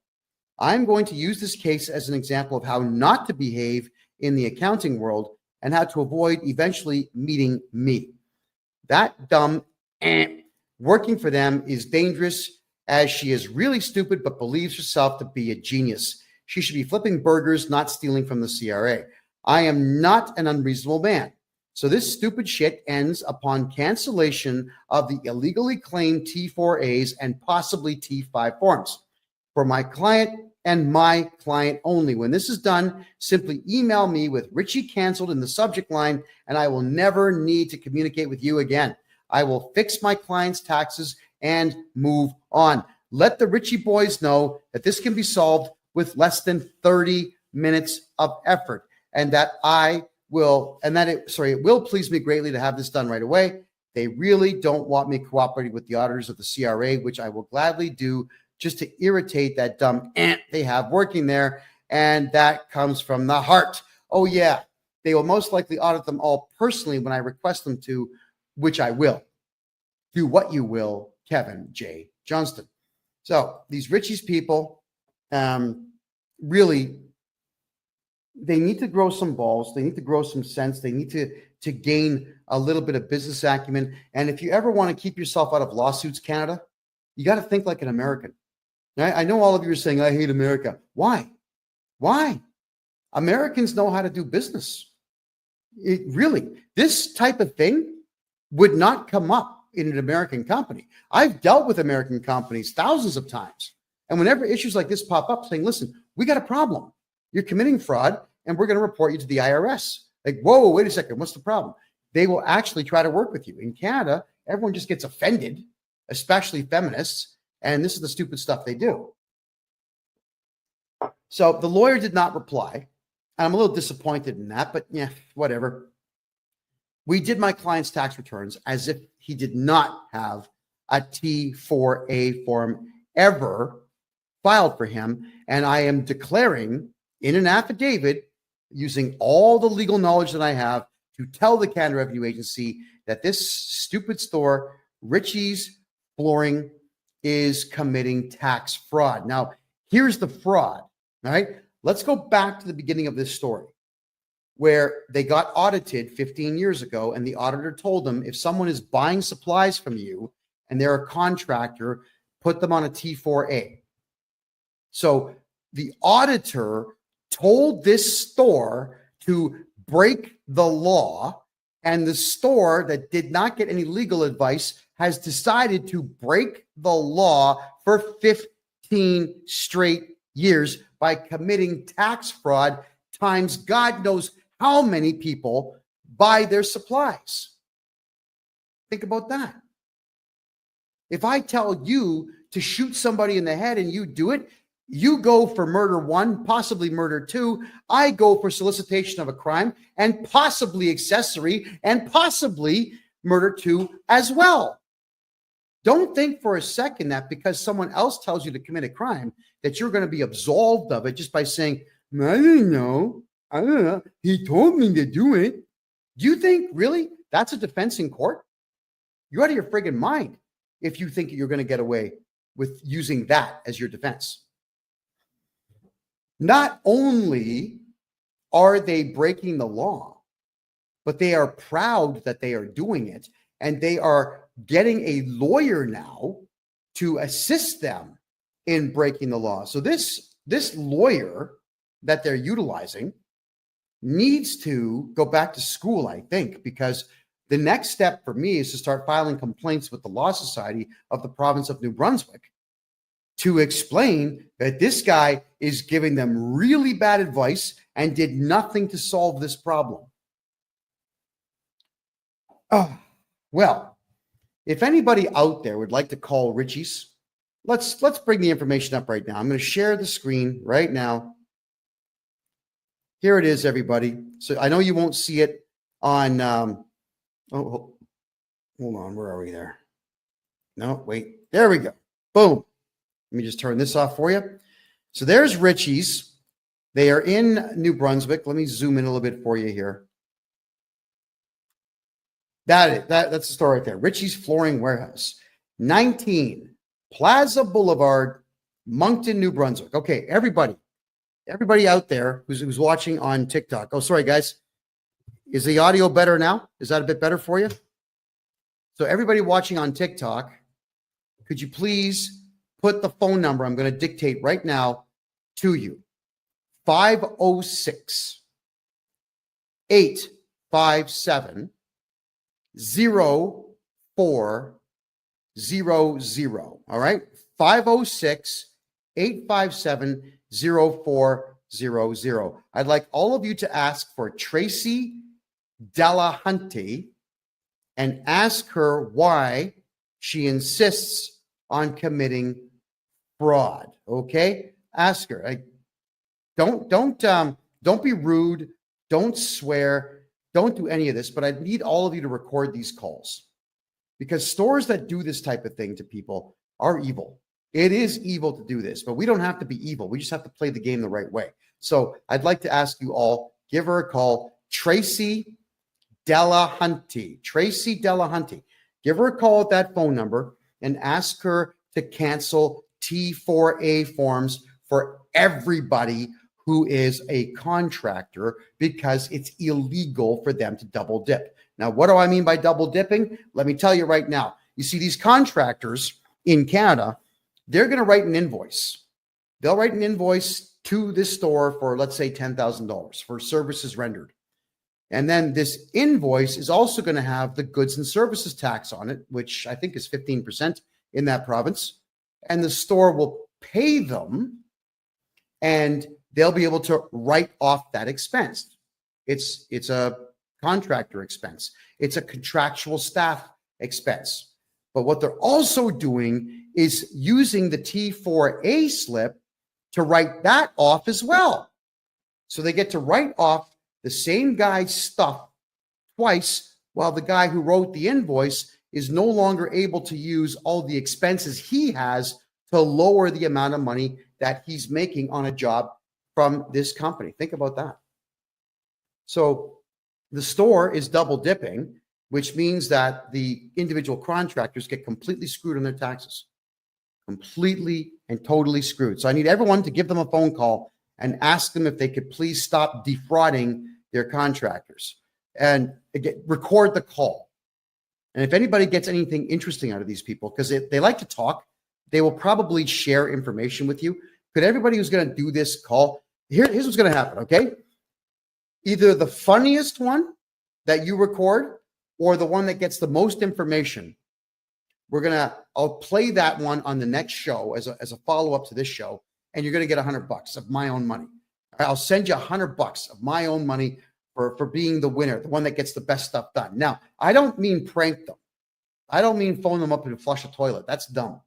[SPEAKER 1] I'm going to use this case as an example of how not to behave in the accounting world and how to avoid eventually meeting me. That dumb working for them is dangerous as she is really stupid but believes herself to be a genius. She should be flipping burgers, not stealing from the CRA. I am not an unreasonable man. So this stupid shit ends upon cancellation of the illegally claimed T4As and possibly T5 forms for my client and my client only. When this is done, simply email me with Richie canceled in the subject line, and I will never need to communicate with you again. I will fix my client's taxes and move on. Let the Richie boys know that this can be solved with less than 30 minutes of effort, and that it will please me greatly to have this done right away. They really don't want me cooperating with the auditors of the CRA, which I will gladly do just to irritate that dumb ant they have working there. And that comes from the heart. Oh yeah, they will most likely audit them all personally when I request them to, which I will. Do what you will, Kevin J. Johnston. So these Richie's people, really, they need to grow some balls. They need to grow some sense. They need to gain a little bit of business acumen. And if you ever want to keep yourself out of lawsuits, Canada, you got to think like an American. I know all of you are saying, I hate America. Why? Why? Americans know how to do business. This type of thing would not come up in an American company. I've dealt with American companies thousands of times. And whenever issues like this pop up saying, listen, we got a problem. You're committing fraud and we're going to report you to the IRS. Like, whoa, wait a second. What's the problem? They will actually try to work with you. In Canada, everyone just gets offended, especially feminists. And this is the stupid stuff they do. So the lawyer did not reply. And I'm a little disappointed in that, but yeah, whatever. We did my client's tax returns as if he did not have a T4A form ever filed for him. And I am declaring in an affidavit, using all the legal knowledge that I have, to tell the Canada Revenue Agency that this stupid store, Richie's Flooring, is committing tax fraud. Now, here's the fraud, all right? Let's go back to the beginning of this story, where they got audited 15 years ago, and the auditor told them, if someone is buying supplies from you and they're a contractor, put them on a T4A. So the auditor told this store to break the law, and the store that did not get any legal advice has decided to break the law for 15 straight years by committing tax fraud times God knows how many people buy their supplies. Think about that. If I tell you to shoot somebody in the head and you do it, you go for murder 1, possibly murder 2. I go for solicitation of a crime and possibly accessory and possibly murder 2 as well. Don't think for a second that because someone else tells you to commit a crime that you're going to be absolved of it just by saying, I don't know. He told me to do it. Do you think really that's a defense in court? You're out of your friggin' mind if you think you're going to get away with using that as your defense. Not only are they breaking the law, but they are proud that they are doing it, and they are getting a lawyer now to assist them in breaking the law. So this lawyer that they're utilizing needs to go back to school, I think, because the next step for me is to start filing complaints with the Law Society of the province of New Brunswick to explain that this guy is giving them really bad advice and did nothing to solve this problem. Well, if anybody out there would like to call Richie's, let's bring the information up right now. I'm going to share the screen right now. Here it is, everybody. So I know you won't see it on, hold on, where are we there? No, wait, there we go. Boom. Let me just turn this off for you. So there's Richie's. They are in New Brunswick. Let me zoom in a little bit for you here. That's the store right there. Richie's Flooring Warehouse, 19 Plaza Boulevard, Moncton, New Brunswick. Okay, everybody out there who's watching on TikTok. Oh, sorry, guys. Is the audio better now? Is that a bit better for you? So everybody watching on TikTok, could you please put the phone number I'm going to dictate right now to you? 506 857 0400. All right. 506 857 0400. I'd like all of you to ask for Tracy Delahunty and ask her why she insists on committing fraud. Okay? Ask her. Don't be rude. Don't swear. Don't do any of this, but I need all of you to record these calls because stores that do this type of thing to people are evil. It is evil to do this, but we don't have to be evil. We just have to play the game the right way. So I'd like to ask you all, give her a call, Tracy Delahunty. Tracy Delahunty. Give her a call at that phone number and ask her to cancel T4A forms for everybody who is a contractor because it's illegal for them to double dip. Now, what do I mean by double dipping? Let me tell you right now. You see, these contractors in Canada, they're going to write an invoice. They'll write an invoice to this store for, let's say, $10,000 for services rendered. And then this invoice is also going to have the goods and services tax on it, which I think is 15% in that province. And the store will pay them and they'll be able to write off that expense. It's a contractor expense. It's a contractual staff expense. But what they're also doing is using the T4A slip to write that off as well. So they get to write off the same guy's stuff twice Well, the guy who wrote the invoice is no longer able to use all the expenses he has to lower the amount of money that he's making on a job from this company. Think about that. So the store is double dipping, which means that the individual contractors get completely screwed on their taxes. Completely and totally screwed. So I need everyone to give them a phone call and ask them if they could please stop defrauding their contractors, and again, record the call. And if anybody gets anything interesting out of these people, because they like to talk, they will probably share information with you. Could everybody who's going to do this call, here's what's going to happen, okay? Either the funniest one that you record or the one that gets the most information. I'll play that one on the next show as a follow-up to this show, and you're going to get $100 of my own money. I'll send you $100 of my own money for being the winner, the one that gets the best stuff done. Now, I don't mean prank them. I don't mean phone them up and flush a toilet. That's dumb.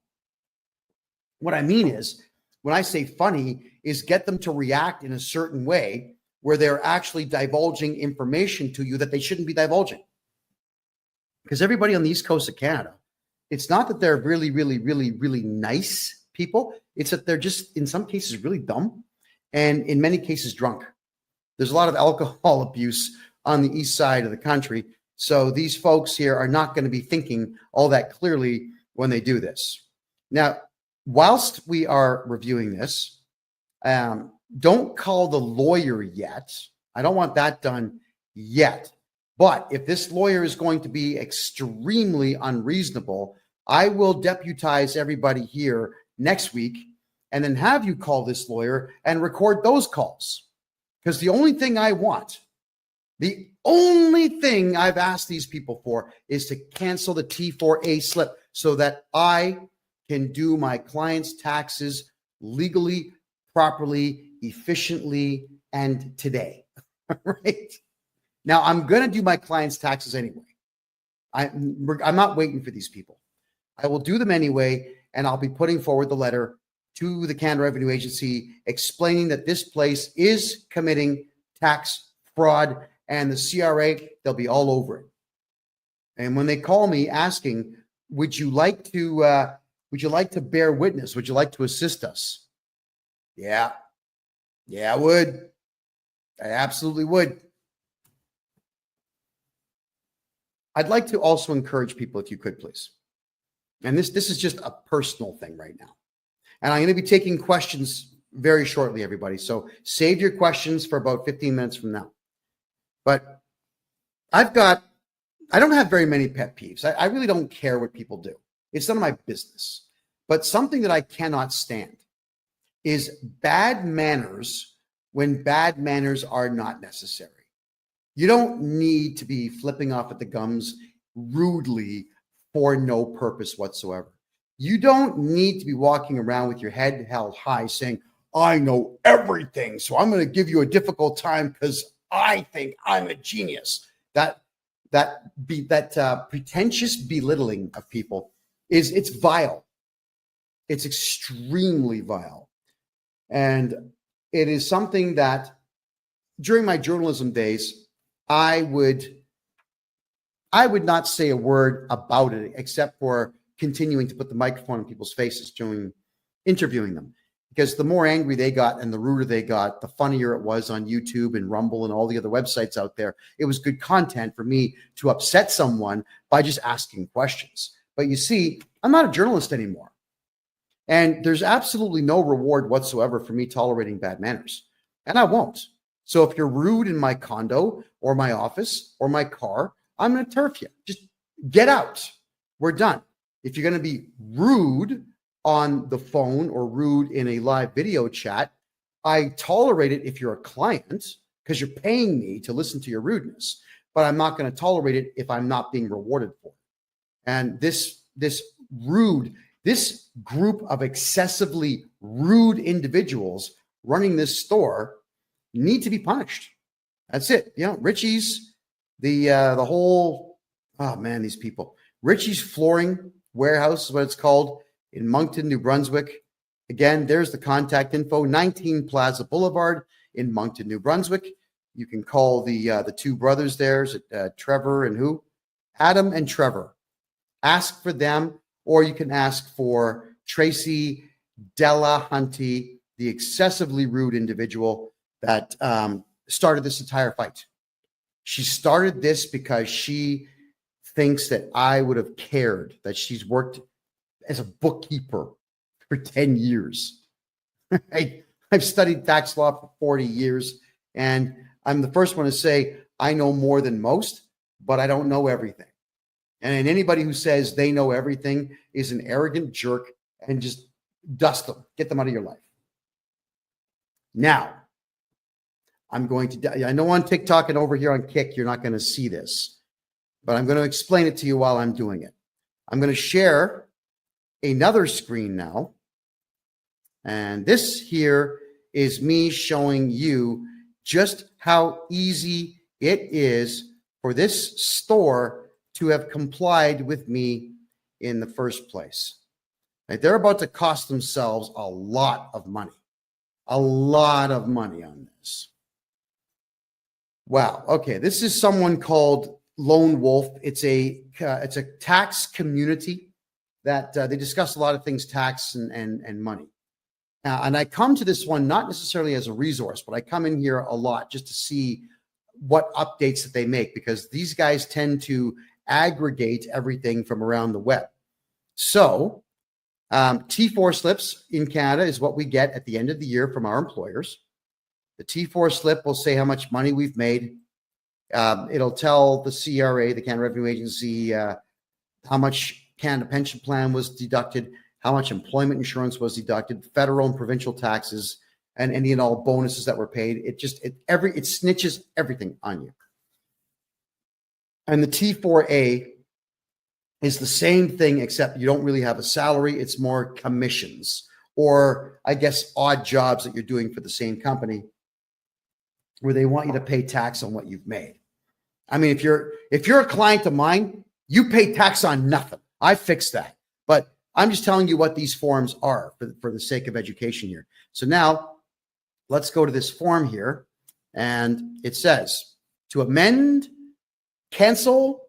[SPEAKER 1] What I mean is, when I say funny, is get them to react in a certain way where they're actually divulging information to you that they shouldn't be divulging. Because everybody on the East Coast of Canada, it's not that they're really, really, really, really nice people. It's that they're just, in some cases, really dumb, and in many cases, drunk. There's a lot of alcohol abuse on the east side of the country. So these folks here are not going to be thinking all that clearly when they do this. Now, whilst we are reviewing this, don't call the lawyer yet. I don't want that done yet. But if this lawyer is going to be extremely unreasonable, I will deputize everybody here next week and then have you call this lawyer and record those calls. Because the only thing I want, the only thing I've asked these people for is to cancel the T4A slip so that I can do my client's taxes legally, properly, efficiently, and today. Right? Now, I'm going to do my client's taxes anyway. I'm not waiting for these people. I will do them anyway, and I'll be putting forward the letter to the Canada Revenue Agency explaining that this place is committing tax fraud, and the CRA, they'll be all over it. And when they call me asking, would you like to bear witness? Would you like to assist us? Yeah, I would. I absolutely would. I'd like to also encourage people, if you could, please. And this is just a personal thing right now. And I'm going to be taking questions very shortly, everybody. So save your questions for about 15 minutes from now. But I don't have very many pet peeves. I really don't care what people do. It's none of my business. But something that I cannot stand is bad manners when bad manners are not necessary. You don't need to be flipping off at the gums rudely for no purpose whatsoever. You don't need to be walking around with your head held high saying, I know everything, so I'm going to give you a difficult time because I think I'm a genius. That pretentious belittling of people it's vile. It's extremely vile. And it is something that during my journalism days, I would not say a word about it except for continuing to put the microphone in people's faces during interviewing them. Because the more angry they got and the ruder they got, the funnier it was on YouTube and Rumble and all the other websites out there. It was good content for me to upset someone by just asking questions. But you see, I'm not a journalist anymore. And there's absolutely no reward whatsoever for me tolerating bad manners. And I won't. So if you're rude in my condo or my office or my car, I'm going to turf you. Just get out. We're done. If you're going to be rude on the phone or rude in a live video chat, I tolerate it if you're a client because you're paying me to listen to your rudeness, but I'm not going to tolerate it if I'm not being rewarded for it. And this group of excessively rude individuals running this store need to be punished. That's it. You know, Richie's, the whole, oh man, these people. Richie's Flooring Warehouse is what it's called in Moncton, New Brunswick. Again, there's the contact info, 19 Plaza Boulevard in Moncton, New Brunswick. You can call the two brothers there, Trevor and who? Adam and Trevor. Ask for them, or you can ask for Tracy Delahunty, the excessively rude individual that started this entire fight. She started this because she thinks that I would have cared that she's worked as a bookkeeper for 10 years. I've studied tax law for 40 years, and I'm the first one to say I know more than most, but I don't know everything. And anybody who says they know everything is an arrogant jerk, and just dust them, get them out of your life. Now, I'm going to, I know on TikTok and over here on Kick, you're not going to see this, but I'm going to explain it to you while I'm doing it. I'm going to share another screen now. And this here is me showing you just how easy it is for this store to have complied with me in the first place. Like, they're about to cost themselves a lot of money on this. Wow. Okay. This is someone called Lone Wolf. It's a tax community that they discuss a lot of things, tax and money. And I come to this one not necessarily as a resource, but I come in here a lot just to see what updates that they make, because these guys tend to aggregate everything from around the web. So T4 slips in Canada is what we get at the end of the year from our employers. The T4 slip will say how much money we've made. It'll tell the CRA, the Canada Revenue Agency, how much Canada Pension Plan was deducted, how much employment insurance was deducted, federal and provincial taxes, and any and all bonuses that were paid. It snitches everything on you. And the T4A is the same thing, except you don't really have a salary. It's more commissions, or I guess odd jobs that you're doing for the same company, where they want you to pay tax on what you've made. I mean, if you're a client of mine, you pay tax on nothing. I fixed that. But I'm just telling you what these forms are for the sake of education here. So now let's go to this form here, and it says to amend, cancel,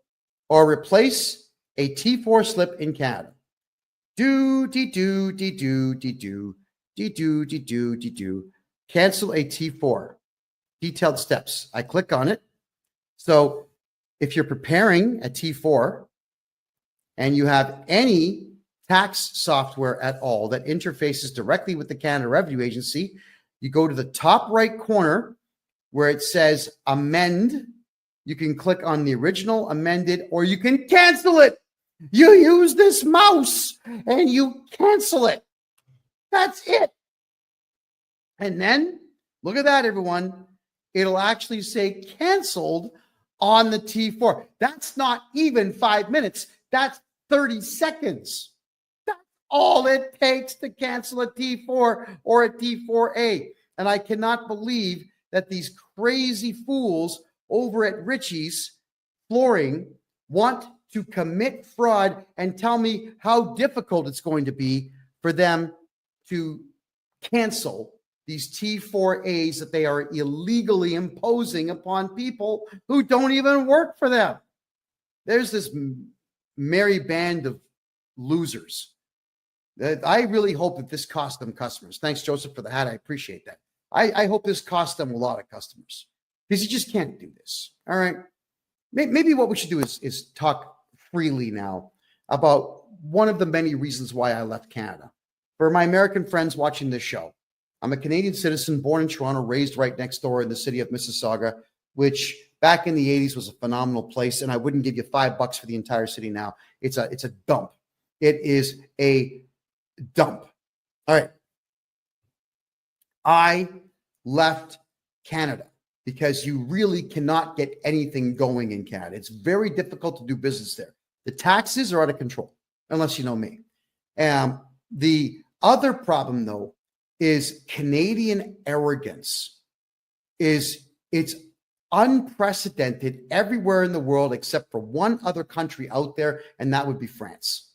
[SPEAKER 1] or replace a T4 slip in Canada. Cancel a T4. Detailed steps. I click on it. So if you're preparing a T4 and you have any tax software at all that interfaces directly with the Canada Revenue Agency, you go to the top right corner where it says amend. You can click on the original, amended, or you can cancel it. You use this mouse and you cancel it. That's it. And then look at that, everyone. It'll actually say canceled on the T4. That's not even 5 minutes. That's 30 seconds. That's all it takes to cancel a T4 or a T4A. And I cannot believe that these crazy fools over at Richie's Flooring want to commit fraud and tell me how difficult it's going to be for them to cancel these T4As that they are illegally imposing upon people who don't even work for them. There's this merry band of losers. I really hope that this cost them customers. Thanks, Joseph, for the hat. I appreciate that. I hope this cost them a lot of customers, because you just can't do this. All right. Maybe what we should do is talk freely now about one of the many reasons why I left Canada. For my American friends watching this show, I'm a Canadian citizen, born in Toronto, raised right next door in the city of Mississauga, which back in the 80s was a phenomenal place, and I wouldn't give you $5 for the entire city now. It's a dump. It is a dump. All right. I left Canada because you really cannot get anything going in Canada. It's very difficult to do business there. The taxes are out of control, unless you know me. The other problem, though, is Canadian arrogance. It's unprecedented everywhere in the world except for one other country out there, and that would be France.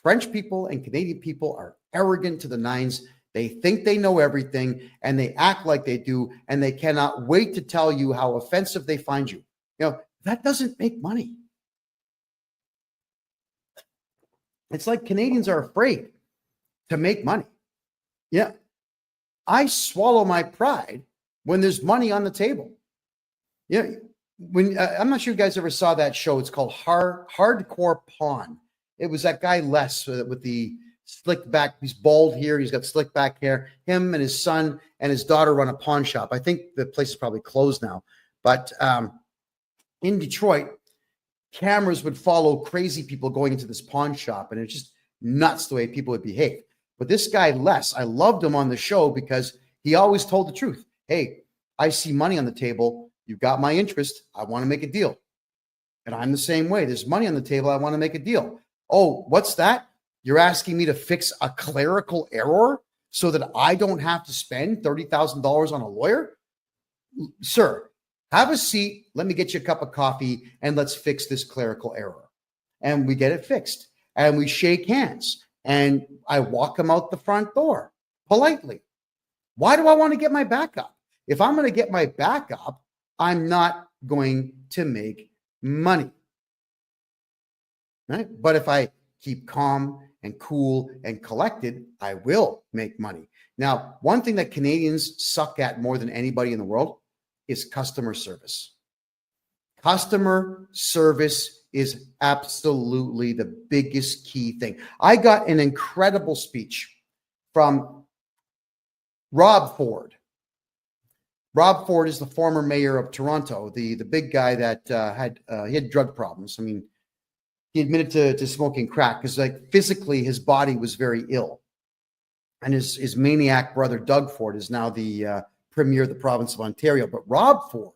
[SPEAKER 1] French people and Canadian people are arrogant to the nines. They think they know everything, and they act like they do, and they cannot wait to tell you how offensive they find you. You know, that doesn't make money. It's like Canadians are afraid to make money. Yeah. I swallow my pride when there's money on the table. Yeah. When I'm not sure you guys ever saw that show. It's called Hardcore Pawn. It was that guy Les with the slick back. He's bald here. He's got slick back hair. Him and his son and his daughter run a pawn shop. I think the place is probably closed now. But in Detroit, cameras would follow crazy people going into this pawn shop, and it's just nuts the way people would behave. But this guy, Les, I loved him on the show because he always told the truth. Hey, I see money on the table. You've got my interest. I want to make a deal. And I'm the same way. There's money on the table. I want to make a deal. Oh, what's that? You're asking me to fix a clerical error so that I don't have to spend $30,000 on a lawyer? Sir, have a seat. Let me get you a cup of coffee and let's fix this clerical error. And we get it fixed. And we shake hands. And I walk him out the front door politely. Why do I want to get my back up? If I'm going to get my back up, I'm not going to make money. Right? But if I keep calm and cool and collected, I will make money. Now, one thing that Canadians suck at more than anybody in the world is customer service. Customer service is absolutely the biggest key thing. I got an incredible speech from Rob Ford. Rob Ford is the former mayor of Toronto, the big guy that he had drug problems. I mean, he admitted to smoking crack because, like, physically his body was very ill. And his maniac brother, Doug Ford, is now the premier of the province of Ontario. But Rob Ford,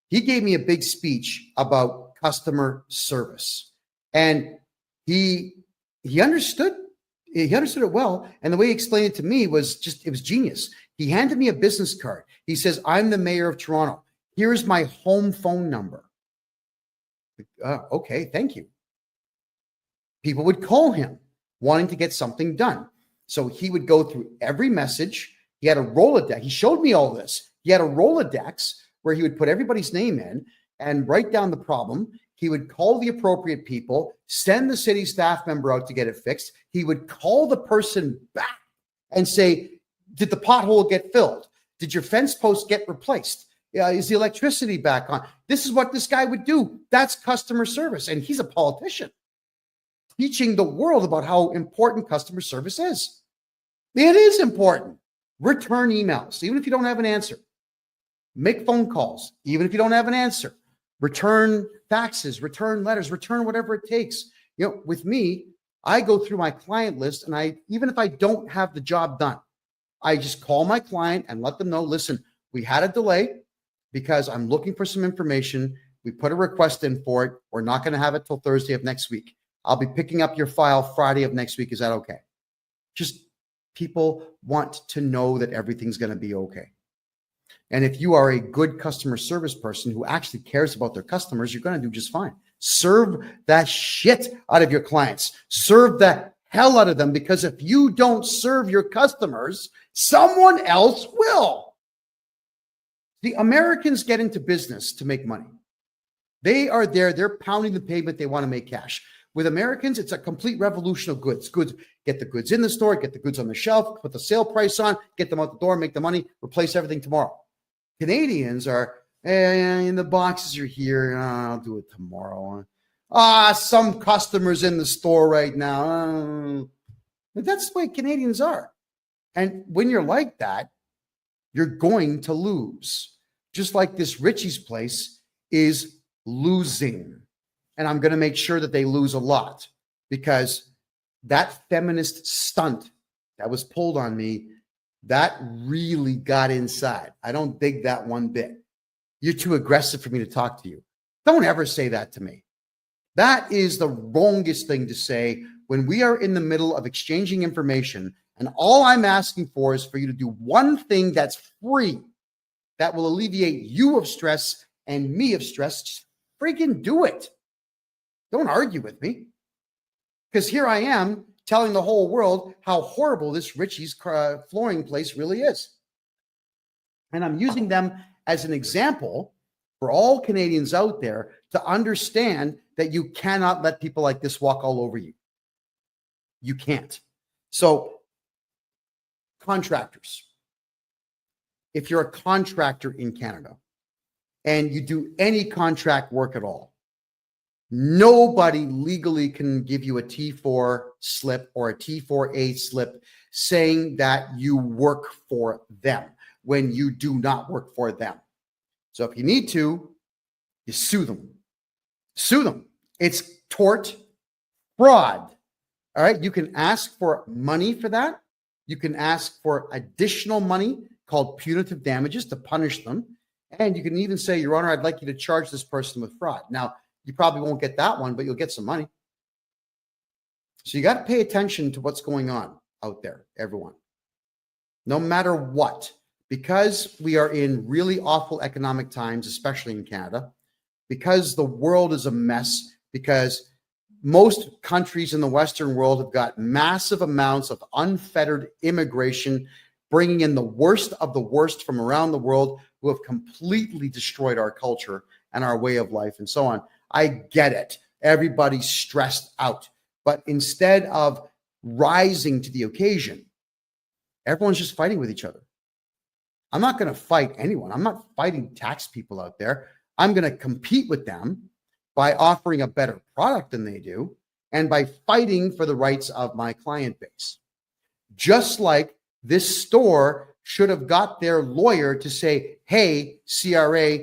[SPEAKER 1] he gave me a big speech about customer service. And he understood it well. And the way he explained it to me was it was genius. He handed me a business card. He says, I'm the mayor of Toronto. Here's my home phone number. Okay, thank you. People would call him wanting to get something done. So he would go through every message. He had a Rolodex. He showed me all this. He had a Rolodex where he would put everybody's name in and write down the problem. He would call the appropriate people, send the city staff member out to get it fixed. He would call the person back and say, did the pothole get filled? Did your fence post get replaced? Is the electricity back on? This is what this guy would do. That's customer service. And he's a politician teaching the world about how important customer service is. It is important. Return emails, even if you don't have an answer. Make phone calls, even if you don't have an answer. Return faxes, return letters, return whatever it takes. With me, I go through my client list, and even if I don't have the job done, I just call my client and let them know, listen, we had a delay because I'm looking for some information. We put a request in for it. We're not going to have it till Thursday of next week. I'll be picking up your file Friday of next week. Is that okay? Just people want to know that everything's going to be okay. And if you are a good customer service person who actually cares about their customers, you're going to do just fine. Serve that shit out of your clients. Serve the hell out of them, because if you don't serve your customers, someone else will. The Americans get into business to make money. They are there. They're pounding the pavement. They want to make cash. With Americans, it's a complete revolution of goods. Get the goods in the store, get the goods on the shelf, put the sale price on, get them out the door, make the money, replace everything tomorrow. Canadians are, and the boxes are here. I'll do it tomorrow. Some customers in the store right now. But that's the way Canadians are. And when you're like that, you're going to lose. Just like this Richie's place is losing. And I'm going to make sure that they lose a lot, because that feminist stunt that was pulled on me, that really got inside. I don't dig that one bit. You're too aggressive for me to talk to you. Don't ever say that to me. That is the wrongest thing to say when we are in the middle of exchanging information, and all I'm asking for is for you to do one thing that's free, that will alleviate you of stress and me of stress. Just freaking do it. Don't argue with me. Because here I am telling the whole world how horrible this Richie's flooring place really is. And I'm using them as an example for all Canadians out there to understand that you cannot let people like this walk all over you. You can't. So contractors, if you're a contractor in Canada and you do any contract work at all, nobody legally can give you a T4 slip or a T4A slip saying that you work for them when you do not work for them. So if you need to, you sue them. Sue them. It's tort fraud. All right. You can ask for money for that. You can ask for additional money called punitive damages to punish them. And you can even say, Your Honor, I'd like you to charge this person with fraud. Now, you probably won't get that one, but you'll get some money. So you got to pay attention to what's going on out there, everyone. No matter what, because we are in really awful economic times, especially in Canada, because the world is a mess, because most countries in the Western world have got massive amounts of unfettered immigration, bringing in the worst of the worst from around the world who have completely destroyed our culture and our way of life and so on. I get it. Everybody's stressed out. But instead of rising to the occasion, everyone's just fighting with each other. I'm not going to fight anyone. I'm not fighting tax people out there. I'm going to compete with them by offering a better product than they do and by fighting for the rights of my client base. Just like this store should have got their lawyer to say, hey, CRA,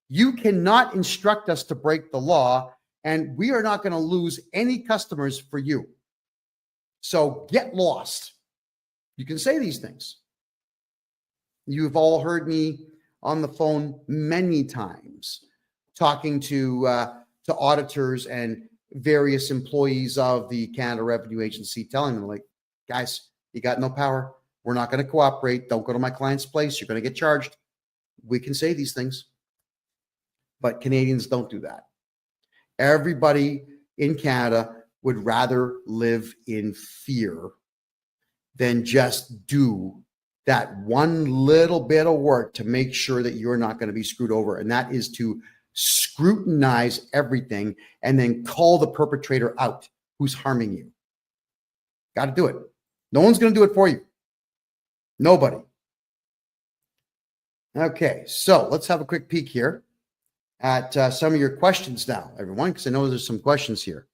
[SPEAKER 1] you cannot instruct us to break the law, and we are not going to lose any customers for you. So get lost. You can say these things. You've all heard me on the phone many times talking to auditors and various employees of the Canada Revenue Agency, telling them, like, guys, you got no power. We're not going to cooperate. Don't go to my client's place. You're going to get charged. We can say these things. But Canadians don't do that. Everybody in Canada would rather live in fear than just do that one little bit of work to make sure that you're not going to be screwed over. And that is to scrutinize everything and then call the perpetrator out who's harming you. Got to do it. No one's going to do it for you. Nobody. Okay, so let's have a quick peek here at some of your questions now, everyone, because I know there's some questions here.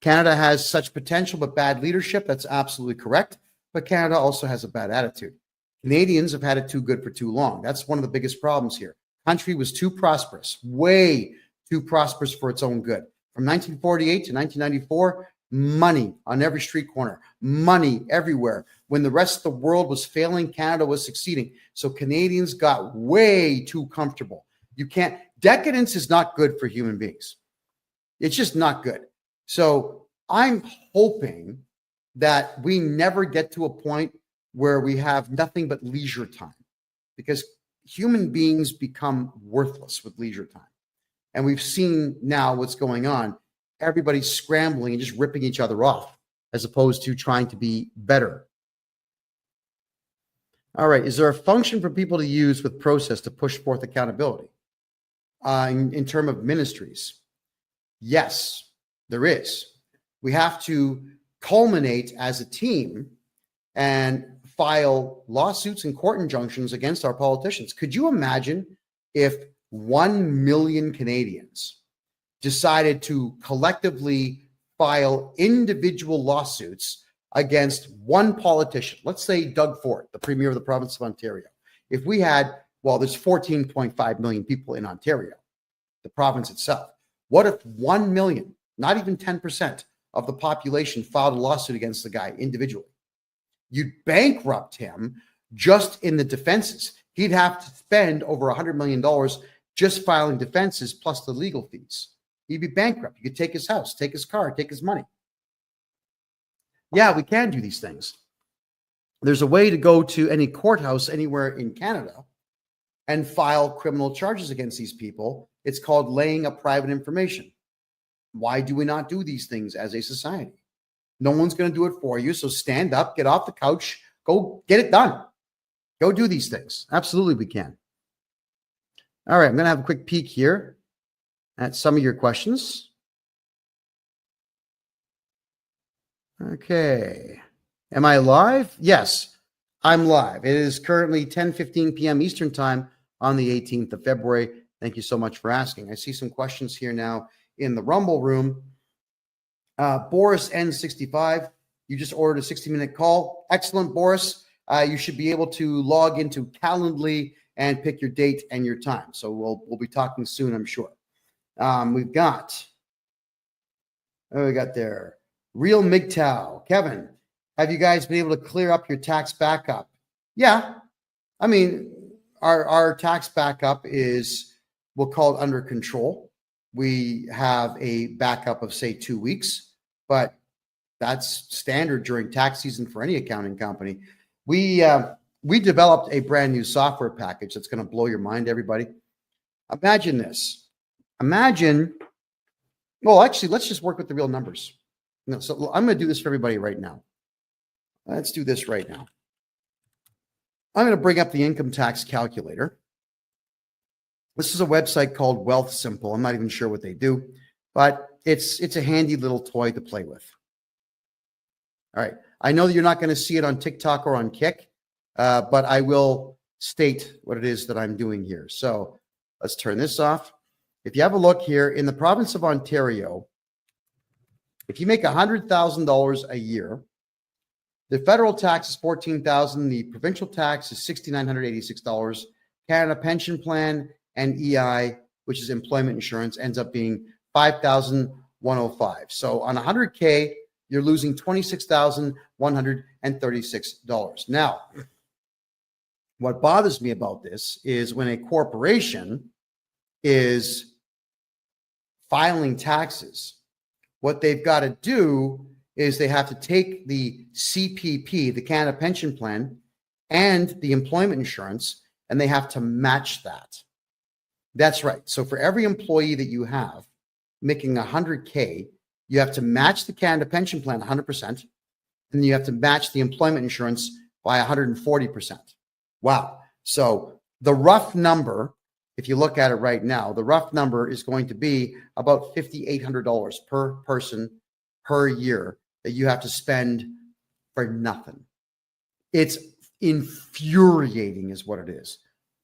[SPEAKER 1] Canada has such potential but bad leadership. That's absolutely correct. But Canada also has a bad attitude. Canadians have had it too good for too long. That's one of the biggest problems here. Country was too prosperous, way too prosperous for its own good. From 1948 to 1994, money on every street corner, money everywhere. When the rest of the world was failing, Canada was succeeding. So Canadians got way too comfortable. Decadence is not good for human beings. It's just not good. So I'm hoping that we never get to a point where we have nothing but leisure time, because human beings become worthless with leisure time. And we've seen now what's going on. Everybody's scrambling and just ripping each other off as opposed to trying to be better. All right. Is there a function for people to use with process to push forth accountability in terms of ministries? Yes, there is. We have to culminate as a team and file lawsuits and court injunctions against our politicians. Could you imagine if 1 million Canadians decided to collectively file individual lawsuits against one politician? Let's say Doug Ford, the Premier of the province of Ontario. If we had, there's 14.5 million people in Ontario, the province itself. What if 1 million, not even 10% of the population, filed a lawsuit against the guy individually? You'd bankrupt him just in the defenses. He'd have to spend over $100 million just filing defenses plus the legal fees. He'd be bankrupt. You could take his house, take his car, take his money. Yeah, we can do these things. There's a way to go to any courthouse anywhere in Canada and file criminal charges against these people. It's called laying up private information. Why do we not do these things as a society? No one's going to do it for you. So stand up, get off the couch, go get it done. Go do these things. Absolutely, we can. All right, I'm going to have a quick peek here at some of your questions. Okay. Am I live? Yes, I'm live. It is currently 10:15 p.m. Eastern time on the 18th of February. Thank you so much for asking. I see some questions here now in the Rumble room. Boris N65, you just ordered a 60-minute call. Excellent, Boris. You should be able to log into Calendly and pick your date and your time. So we'll be talking soon, I'm sure. We got there. Real MGTOW. Kevin, have you guys been able to clear up your tax backup? Yeah. I mean, our tax backup is, we'll call it under control. We have a backup of, say, 2 weeks, but that's standard during tax season for any accounting company. We developed a brand new software package that's going to blow your mind, everybody. Imagine this. Well, actually, let's just work with the real numbers. No, so I'm going to do this for everybody right now. Let's do this right now. I'm going to bring up the income tax calculator. This is a website called Wealth Simple. I'm not even sure what they do, but it's a handy little toy to play with. All right. I know that you're not going to see it on TikTok or on Kick, but I will state what it is that I'm doing here. So let's turn this off. If you have a look here in the province of Ontario, if you make $100,000 a year, the federal tax is $14,000. The provincial tax is $6,986. Canada Pension Plan and EI, which is employment insurance, ends up being $5,105. So on 100K, you're losing $26,136. Now, what bothers me about this is when a corporation is filing taxes, what they've got to do is they have to take the CPP, the Canada Pension Plan, and the employment insurance, and they have to match that. That's right. So for every employee that you have making 100K, you have to match the Canada Pension Plan 100%, and you have to match the employment insurance by 140%. Wow. So the rough number, if you look at it right now, the rough number is going to be about $5,800 per person per year that you have to spend for nothing. It's infuriating is what it is,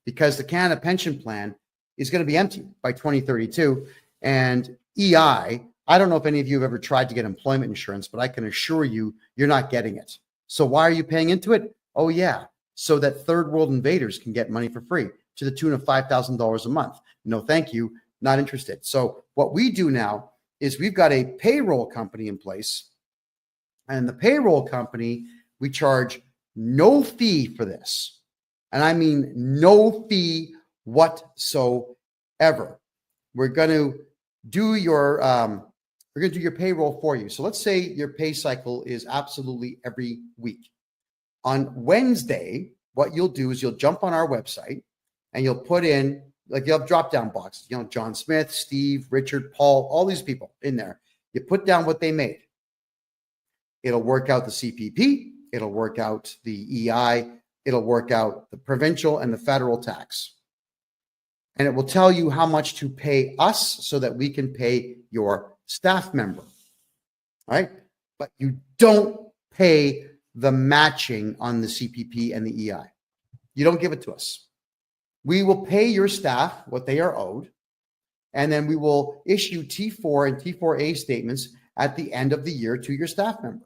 [SPEAKER 1] because the Canada Pension Plan is going to be empty by 2032. And EI, I don't know if any of you have ever tried to get employment insurance, but I can assure you, you're not getting it. So why are you paying into it? Oh, yeah, so that third world invaders can get money for free to the tune of $5,000 a month. No, thank you. Not interested. So what we do now is we've got a payroll company in place, and the payroll company, we charge no fee for this. And I mean no fee whatsoever. We're going to do your payroll for you. So let's say your pay cycle is absolutely every week. On Wednesday, what you'll do is you'll jump on our website and you'll put in, like, you'll have drop-down boxes, John Smith, Steve, Richard, Paul, all these people in there. You put down what they made. It'll work out the CPP. It'll work out the EI. It'll work out the provincial and the federal tax. And it will tell you how much to pay us so that we can pay your staff member. All right? But you don't pay the matching on the CPP and the EI. You don't give it to us. We will pay your staff what they are owed, and then we will issue T4 and T4A statements at the end of the year to your staff member.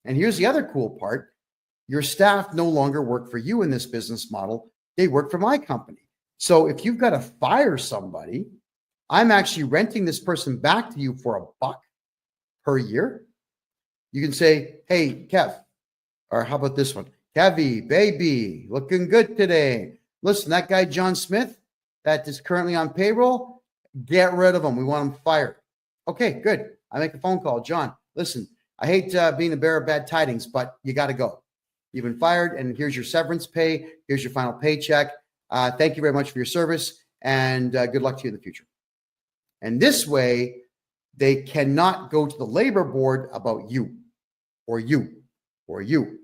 [SPEAKER 1] And here's the other cool part. Your staff no longer work for you in this business model. They work for my company. So if you've got to fire somebody, I'm actually renting this person back to you for $1 per year. You can say, hey, Kev, or how about this one? Kevy, baby, looking good today. Listen, that guy, John Smith, that is currently on payroll, get rid of him. We want him fired. Okay, good. I make a phone call. John, listen, I hate being the bearer of bad tidings, but you got to go. You've been fired, and here's your severance pay. Here's your final paycheck. Thank you very much for your service, and good luck to you in the future. And this way, they cannot go to the labor board about you or you or you.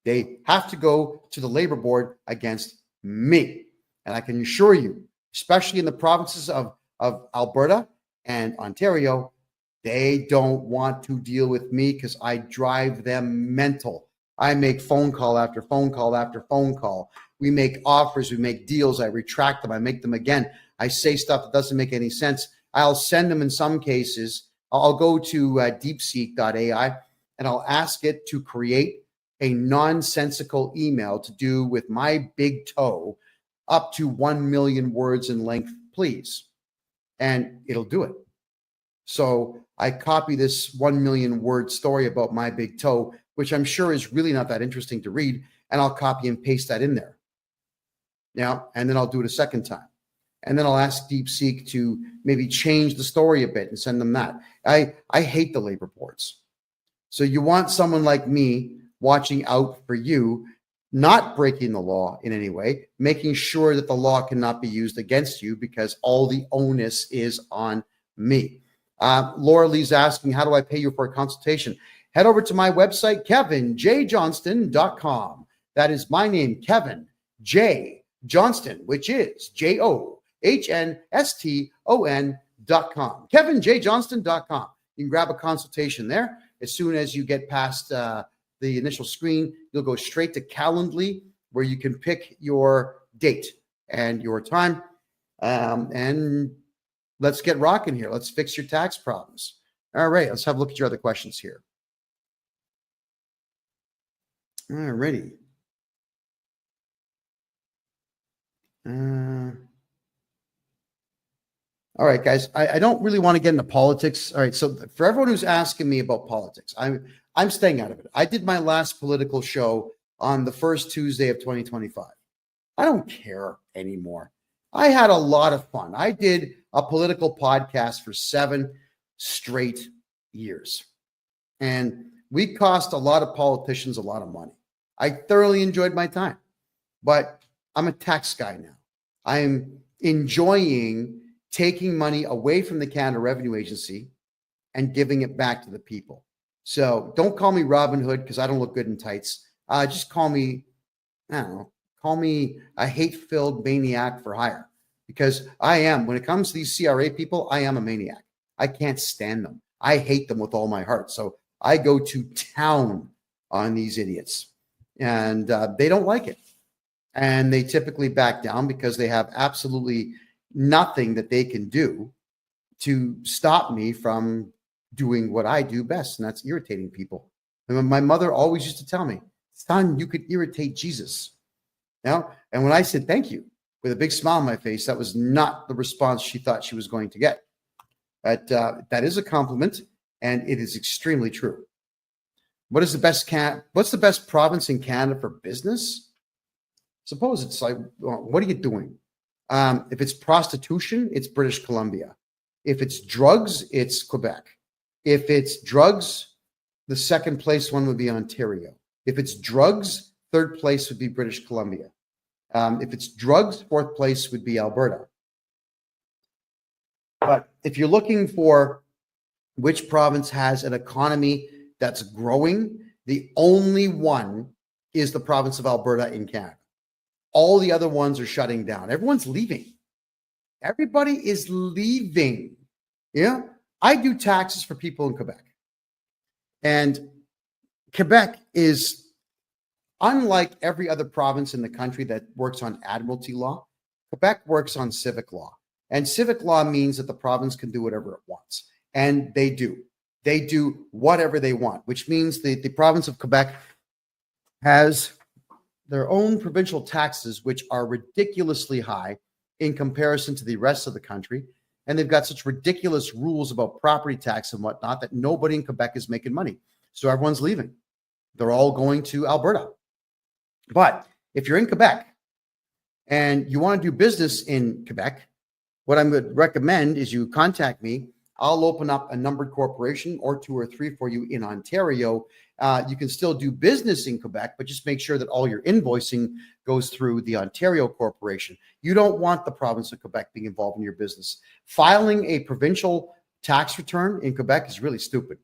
[SPEAKER 1] They have to go to the labor board against me. And I can assure you, especially in the provinces of Alberta and Ontario, They don't want to deal with me because I drive them mental. I make phone call after phone call after phone call. We make offers, we make deals, I retract them, I make them again. I say stuff that doesn't make any sense. I'll send them in some cases. I'll go to deepseek.ai and I'll ask it to create a nonsensical email to do with my big toe up to 1 million words in length, please. And it'll do it. So I copy this 1 million word story about my big toe, which I'm sure is really not that interesting to read, and I'll copy and paste that in there. Now, and then I'll do it a second time. And then I'll ask DeepSeek to maybe change the story a bit and send them that. I hate the labor boards. So you want someone like me watching out for you, not breaking the law in any way, making sure that the law cannot be used against you because all the onus is on me. Laura Lee's asking, how do I pay you for a consultation? Head over to my website, KevinJJohnston.com. That is my name, Kevin J. Johnston, which is JOHNSTON.com. KevinJJohnston.com. You can grab a consultation there. As soon as you get past the initial screen, you'll go straight to Calendly, where you can pick your date and your time. And let's get rocking here. Let's fix your tax problems. All right, let's have a look at your other questions here. All righty. All right, guys, I don't really want to get into politics. All right, so for everyone who's asking me about politics, I'm staying out of it. I did my last political show on the first Tuesday of 2025. I don't care anymore. I had a lot of fun. I did a political podcast for 7 straight years. And we cost a lot of politicians a lot of money. I thoroughly enjoyed my time. But I'm a tax guy now. I'm enjoying taking money away from the Canada Revenue Agency and giving it back to the people. So don't call me Robin Hood because I don't look good in tights. Just call me, I don't know, call me a hate-filled maniac for hire, because I am, when it comes to these CRA people, I am a maniac. I can't stand them. I hate them with all my heart. So I go to town on these idiots, and they don't like it. And they typically back down because they have absolutely nothing that they can do to stop me from doing what I do best, and that's irritating people. And my mother always used to tell me, son, you could irritate Jesus. Now, and when I said thank you with a big smile on my face, that was not the response she thought she was going to get. But that is a compliment, and it is extremely true. What's the best province in Canada for business? Suppose it's like, well, what are you doing? If it's prostitution, it's British Columbia. If it's drugs, it's Quebec. If it's drugs, the second place one would be Ontario. If it's drugs, third place would be British Columbia. If it's drugs, fourth place would be Alberta. But if you're looking for which province has an economy that's growing, the only one is the province of Alberta in Canada. All the other ones are shutting down. Everyone's leaving. Everybody is leaving. Yeah. I do taxes for people in Quebec. And Quebec is unlike every other province in the country that works on admiralty law. Quebec works on civic law. And civic law means that the province can do whatever it wants. And they do. They do whatever they want, which means the province of Quebec has their own provincial taxes, which are ridiculously high in comparison to the rest of the country. And they've got such ridiculous rules about property tax and whatnot that nobody in Quebec is making money. So everyone's leaving. They're all going to Alberta. But if you're in Quebec and you want to do business in Quebec, what I would recommend is you contact me. I'll open up a numbered corporation or 2 or 3 for you in Ontario. You can still do business in Quebec, but just make sure that all your invoicing goes through the Ontario corporation. You don't want the province of Quebec being involved in your business. Filing a provincial tax return in Quebec is really stupid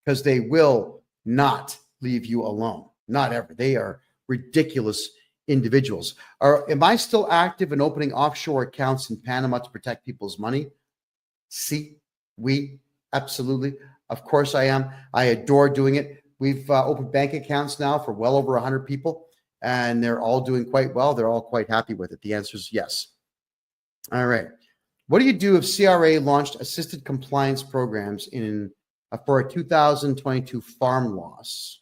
[SPEAKER 1] because they will not leave you alone. Not ever. They are ridiculous individuals. Am I still active in opening offshore accounts in Panama to protect people's money? Si, oui, Absolutely. Of course I am. I adore doing it. We've opened bank accounts now for well over 100 people, and they're all doing quite well. They're all quite happy with it. The answer is yes. All right. What do you do if CRA launched assisted compliance programs for a 2022 farm loss?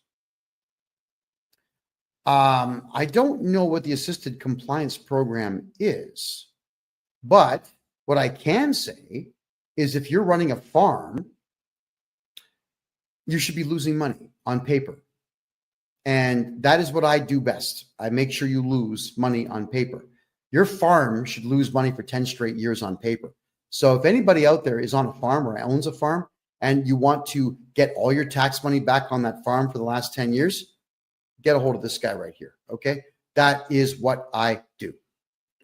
[SPEAKER 1] I don't know what the assisted compliance program is, but what I can say is if you're running a farm, you should be losing money on paper. And that is what I do best. I make sure you lose money on paper. Your farm should lose money for 10 straight years on paper. So if anybody out there is on a farm or owns a farm and you want to get all your tax money back on that farm for the last 10 years, get a hold of this guy right here. Okay. That is what I do.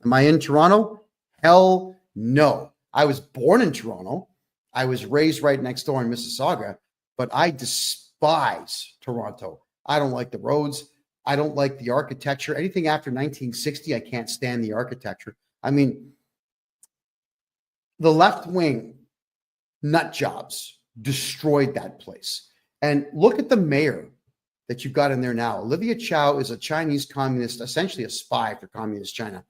[SPEAKER 1] Am I in Toronto? Hell no. I was born in Toronto. I was raised right next door in Mississauga, but I despise Toronto. I don't like the roads. I don't like the architecture. Anything after 1960, I can't stand the architecture. I mean, the left wing nut jobs destroyed that place. And look at the mayor that you've got in there now. Olivia Chow is a Chinese communist, essentially a spy for communist China.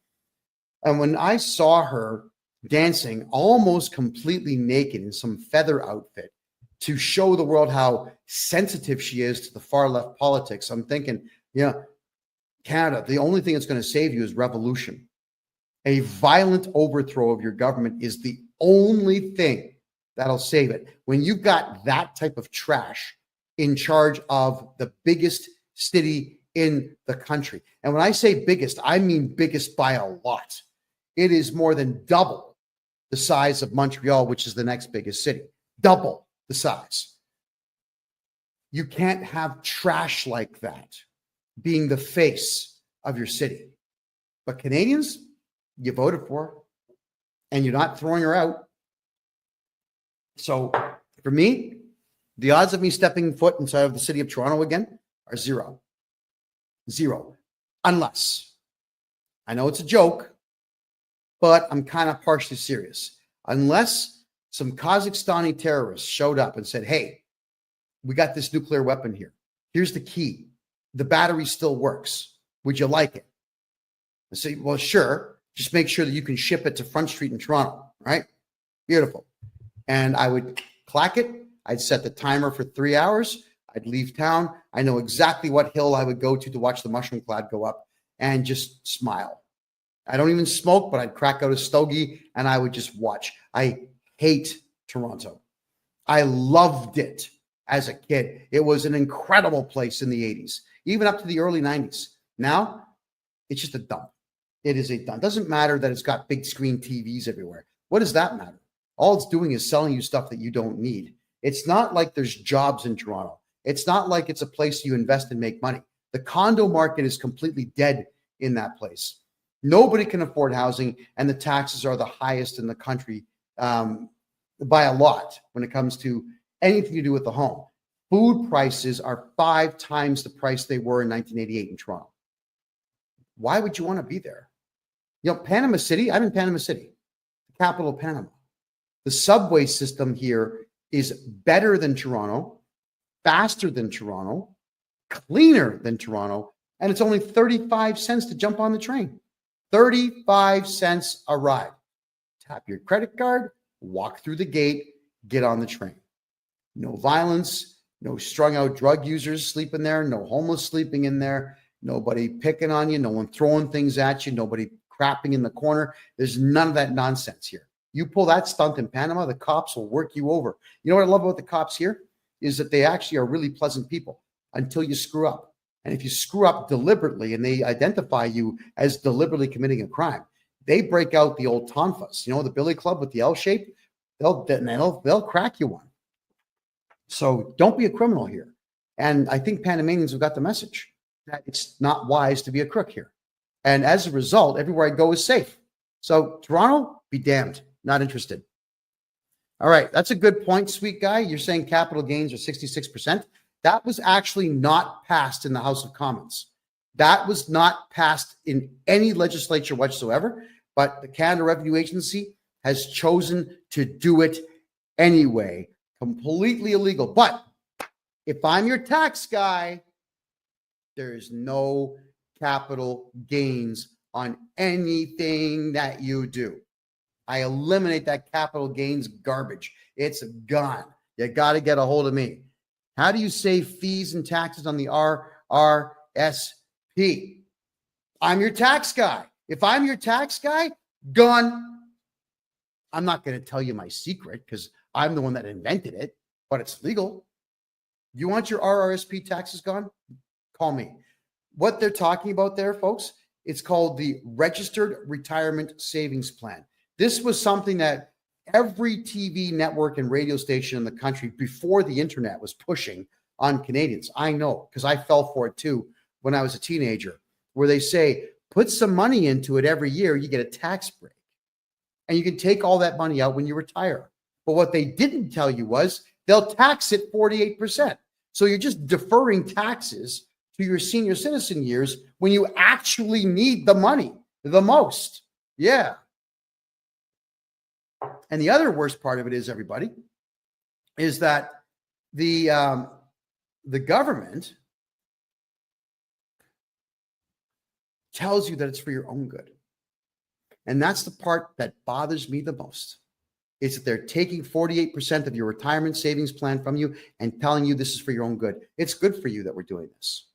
[SPEAKER 1] And when I saw her dancing almost completely naked in some feather outfit to show the world how sensitive she is to the far left politics, I'm thinking, yeah, Canada, the only thing that's going to save you is revolution. A violent overthrow of your government is the only thing that'll save it. When you've got that type of trash in charge of the biggest city in the country. And when I say biggest, I mean biggest by a lot. It is more than double the size of Montreal, which is the next biggest city. Double the size. You can't have trash like that being the face of your city. But Canadians, you voted for her, and you're not throwing her out. So for me, the odds of me stepping foot inside of the city of Toronto again are zero. Zero. Unless, I know it's a joke, but I'm kind of partially serious. Unless some Kazakhstani terrorists showed up and said, hey, we got this nuclear weapon here. Here's the key. The battery still works. Would you like it? I say, well, sure. Just make sure that you can ship it to Front Street in Toronto, right? Beautiful. And I would clack it. I'd set the timer for 3 hours. I'd leave town. I know exactly what hill I would go to watch the mushroom cloud go up and just smile. I don't even smoke, but I'd crack out a stogie and I would just watch. I hate Toronto. I loved it as a kid. It was an incredible place in the 80s, even up to the early 90s. Now, it's just a dump. It is a dump. It doesn't matter that it's got big screen TVs everywhere. What does that matter? All it's doing is selling you stuff that you don't need. It's not like there's jobs in Toronto. It's not like it's a place you invest and make money. The condo market is completely dead in that place. Nobody can afford housing, and the taxes are the highest in the country by a lot when it comes to anything to do with the home. Food prices are 5 times the price they were in 1988 in Toronto. Why would you want to be there? You know, Panama City, I'm in Panama City, the capital of Panama. The subway system here is better than Toronto, faster than Toronto, cleaner than Toronto, and it's only 35 cents to jump on the train. 35 cents a ride. Tap your credit card, walk through the gate, get on the train. No violence, no strung out drug users sleeping there, no homeless sleeping in there, nobody picking on you, no one throwing things at you, nobody crapping in the corner. There's none of that nonsense here. You pull that stunt in Panama, the cops will work you over. You know what I love about the cops here is that they actually are really pleasant people until you screw up. And if you screw up deliberately and they identify you as deliberately committing a crime, they break out the old tonfas, you know, the billy club with the L shape, they'll crack you one. So don't be a criminal here. And I think Panamanians have got the message that it's not wise to be a crook here. And as a result, everywhere I go is safe. So Toronto, be damned. Not interested. All right. That's a good point, sweet guy. You're saying capital gains are 66%. That was actually not passed in the House of Commons. That was not passed in any legislature whatsoever, but the Canada Revenue Agency has chosen to do it anyway. Completely illegal. But if I'm your tax guy, there is no capital gains on anything that you do. I eliminate that capital gains garbage. It's gone. You got to get a hold of me. How do you save fees and taxes on the RRSP? I'm your tax guy. If I'm your tax guy, gone. I'm not going to tell you my secret because I'm the one that invented it, but it's legal. You want your RRSP taxes gone? Call me. What they're talking about there, folks, it's called the Registered Retirement Savings Plan. This was something that every TV network and radio station in the country before the internet was pushing on Canadians. I know because I fell for it too when I was a teenager, where they say, put some money into it every year, you get a tax break. And you can take all that money out when you retire. But what they didn't tell you was they'll tax it 48%. So you're just deferring taxes to your senior citizen years when you actually need the money the most. Yeah. And the other worst part of it is, everybody, is that the government tells you that it's for your own good. And that's the part that bothers me the most, is that they're taking 48% of your retirement savings plan from you and telling you this is for your own good. It's good for you that we're doing this.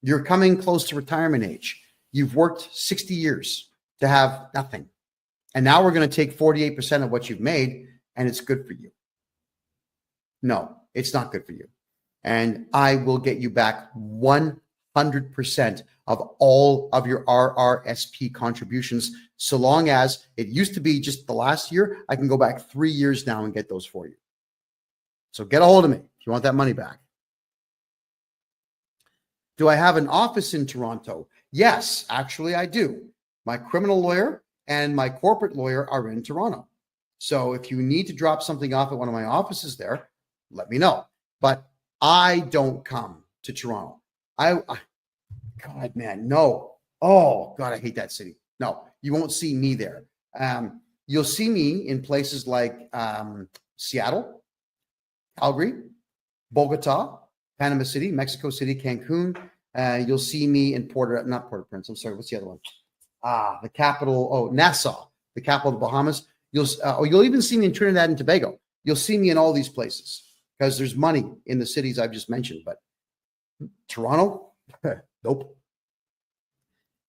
[SPEAKER 1] You're coming close to retirement age. You've worked 60 years to have nothing. And now we're going to take 48% of what you've made, and it's good for you. No, it's not good for you. And I will get you back 100% of all of your RRSP contributions, so long as it used to be just the last year. I can go back 3 years now and get those for you. So get a hold of me if you want that money back. Do I have an office in Toronto? Yes, actually I do. My criminal lawyer and my corporate lawyer are in Toronto. So if you need to drop something off at one of my offices there, let me know. But I don't come to Toronto. God, man, no. Oh, God, I hate that city. No, you won't see me there. You'll see me in places like Seattle, Calgary, Bogota, Panama City, Mexico City, Cancun. You'll see me in not Port-au-Prince. I'm sorry. What's the other one? The capital. Oh, Nassau, the capital of the Bahamas. You'll even see me in Trinidad and Tobago. You'll see me in all these places because there's money in the cities I've just mentioned. But Toronto, nope.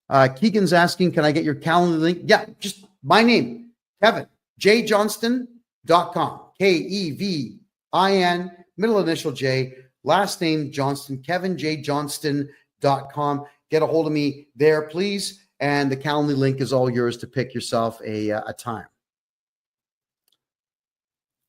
[SPEAKER 1] Keegan's asking, can I get your calendar link? Yeah, just my name, KevinJJohnston.com. KEVIN, middle initial J, last name Johnston, KevinJJohnston.com. Get a hold of me there, please. And the calendar link is all yours to pick yourself a time.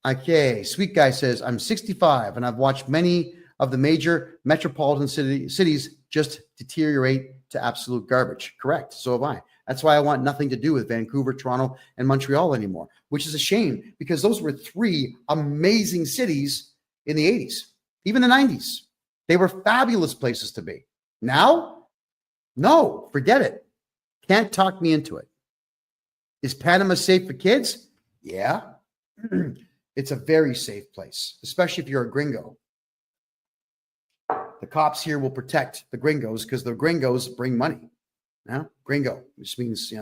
[SPEAKER 1] Okay, Sweet Guy says, I'm 65 and I've watched many of the major metropolitan cities just deteriorate to absolute garbage. Correct. So have I. That's why I want nothing to do with Vancouver, Toronto, and Montreal anymore, which is a shame because those were three amazing cities in the 80s, even the 90s. They were fabulous places to be. Now, no, forget it. Can't talk me into it. Is Panama safe for kids? Yeah. It's a very safe place, especially if you're a gringo. The cops here will protect the gringos because the gringos bring money. Now, gringo, which means,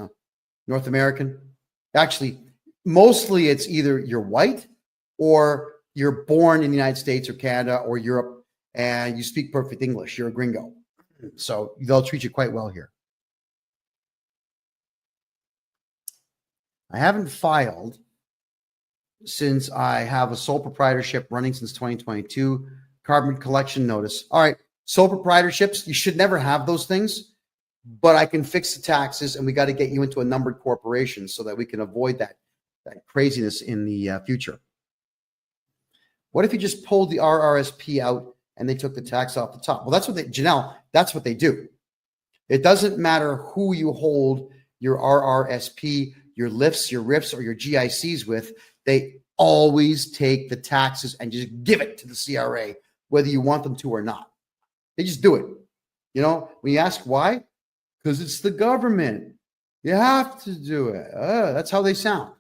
[SPEAKER 1] North American. Actually, mostly it's either you're white or you're born in the United States or Canada or Europe and you speak perfect English. You're a gringo. So they'll treat you quite well here. I haven't filed since I have a sole proprietorship running since 2022. Carbon collection notice. All right. Sole proprietorships, you should never have those things, but I can fix the taxes and we got to get you into a numbered corporation so that we can avoid that craziness in the future. What if you just pulled the RRSP out and they took the tax off the top? Well, that's what Janelle, that's what they do. It doesn't matter who you hold your RRSP, your lifts, your RIFs, or your GICs with. They always take the taxes and just give it to the CRA, whether you want them to or not. They just do it. When you ask why, because it's the government. You have to do it. That's how they sound.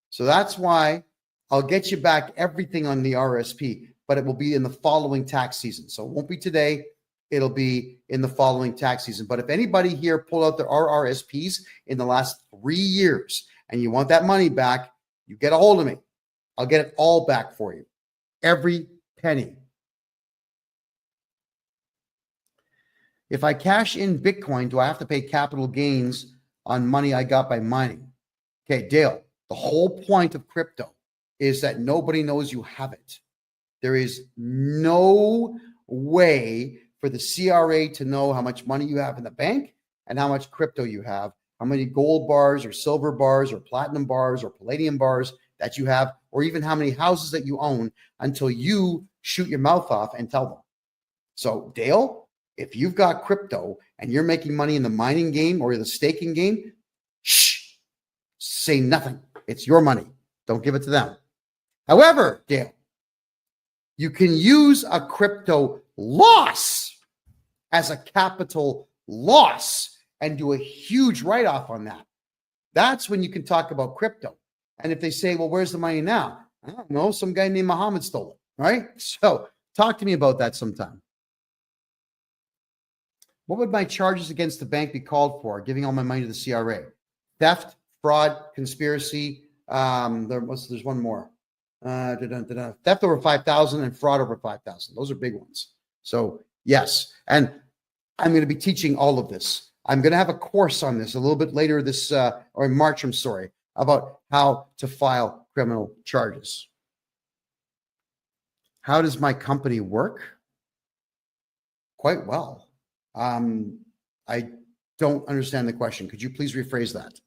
[SPEAKER 1] So that's why I'll get you back everything on the RSP, but it will be in the following tax season. So it won't be today. It'll be in the following tax season. But if anybody here pulled out their RRSPs in the last 3 years and you want that money back, you get a hold of me. I'll get it all back for you. Every penny. If I cash in Bitcoin, do I have to pay capital gains on money I got by mining? Okay, Dale, the whole point of crypto is that nobody knows you have it. There is no way for the CRA to know how much money you have in the bank and how much crypto you have, how many gold bars or silver bars or platinum bars or palladium bars that you have, or even how many houses that you own until you shoot your mouth off and tell them. So, Dale, if you've got crypto and you're making money in the mining game or the staking game, shh, say nothing. It's your money. Don't give it to them. However, Dale, you can use a crypto loss as a capital loss and do a huge write-off on that. That's when you can talk about crypto. And if they say, well, where's the money now? I don't know. Some guy named Muhammad stole it, right? So talk to me about that sometime. What would my charges against the bank be called for? Giving all my money to the CRA? Theft, fraud, conspiracy. There's one more. Theft over 5,000 and fraud over 5,000. Those are big ones. So yes, and I'm going to be teaching all of this. I'm going to have a course on this a little bit later this, or in March, I'm sorry, about how to file criminal charges. How does my company work? Quite well. I don't understand the question. Could you please rephrase that?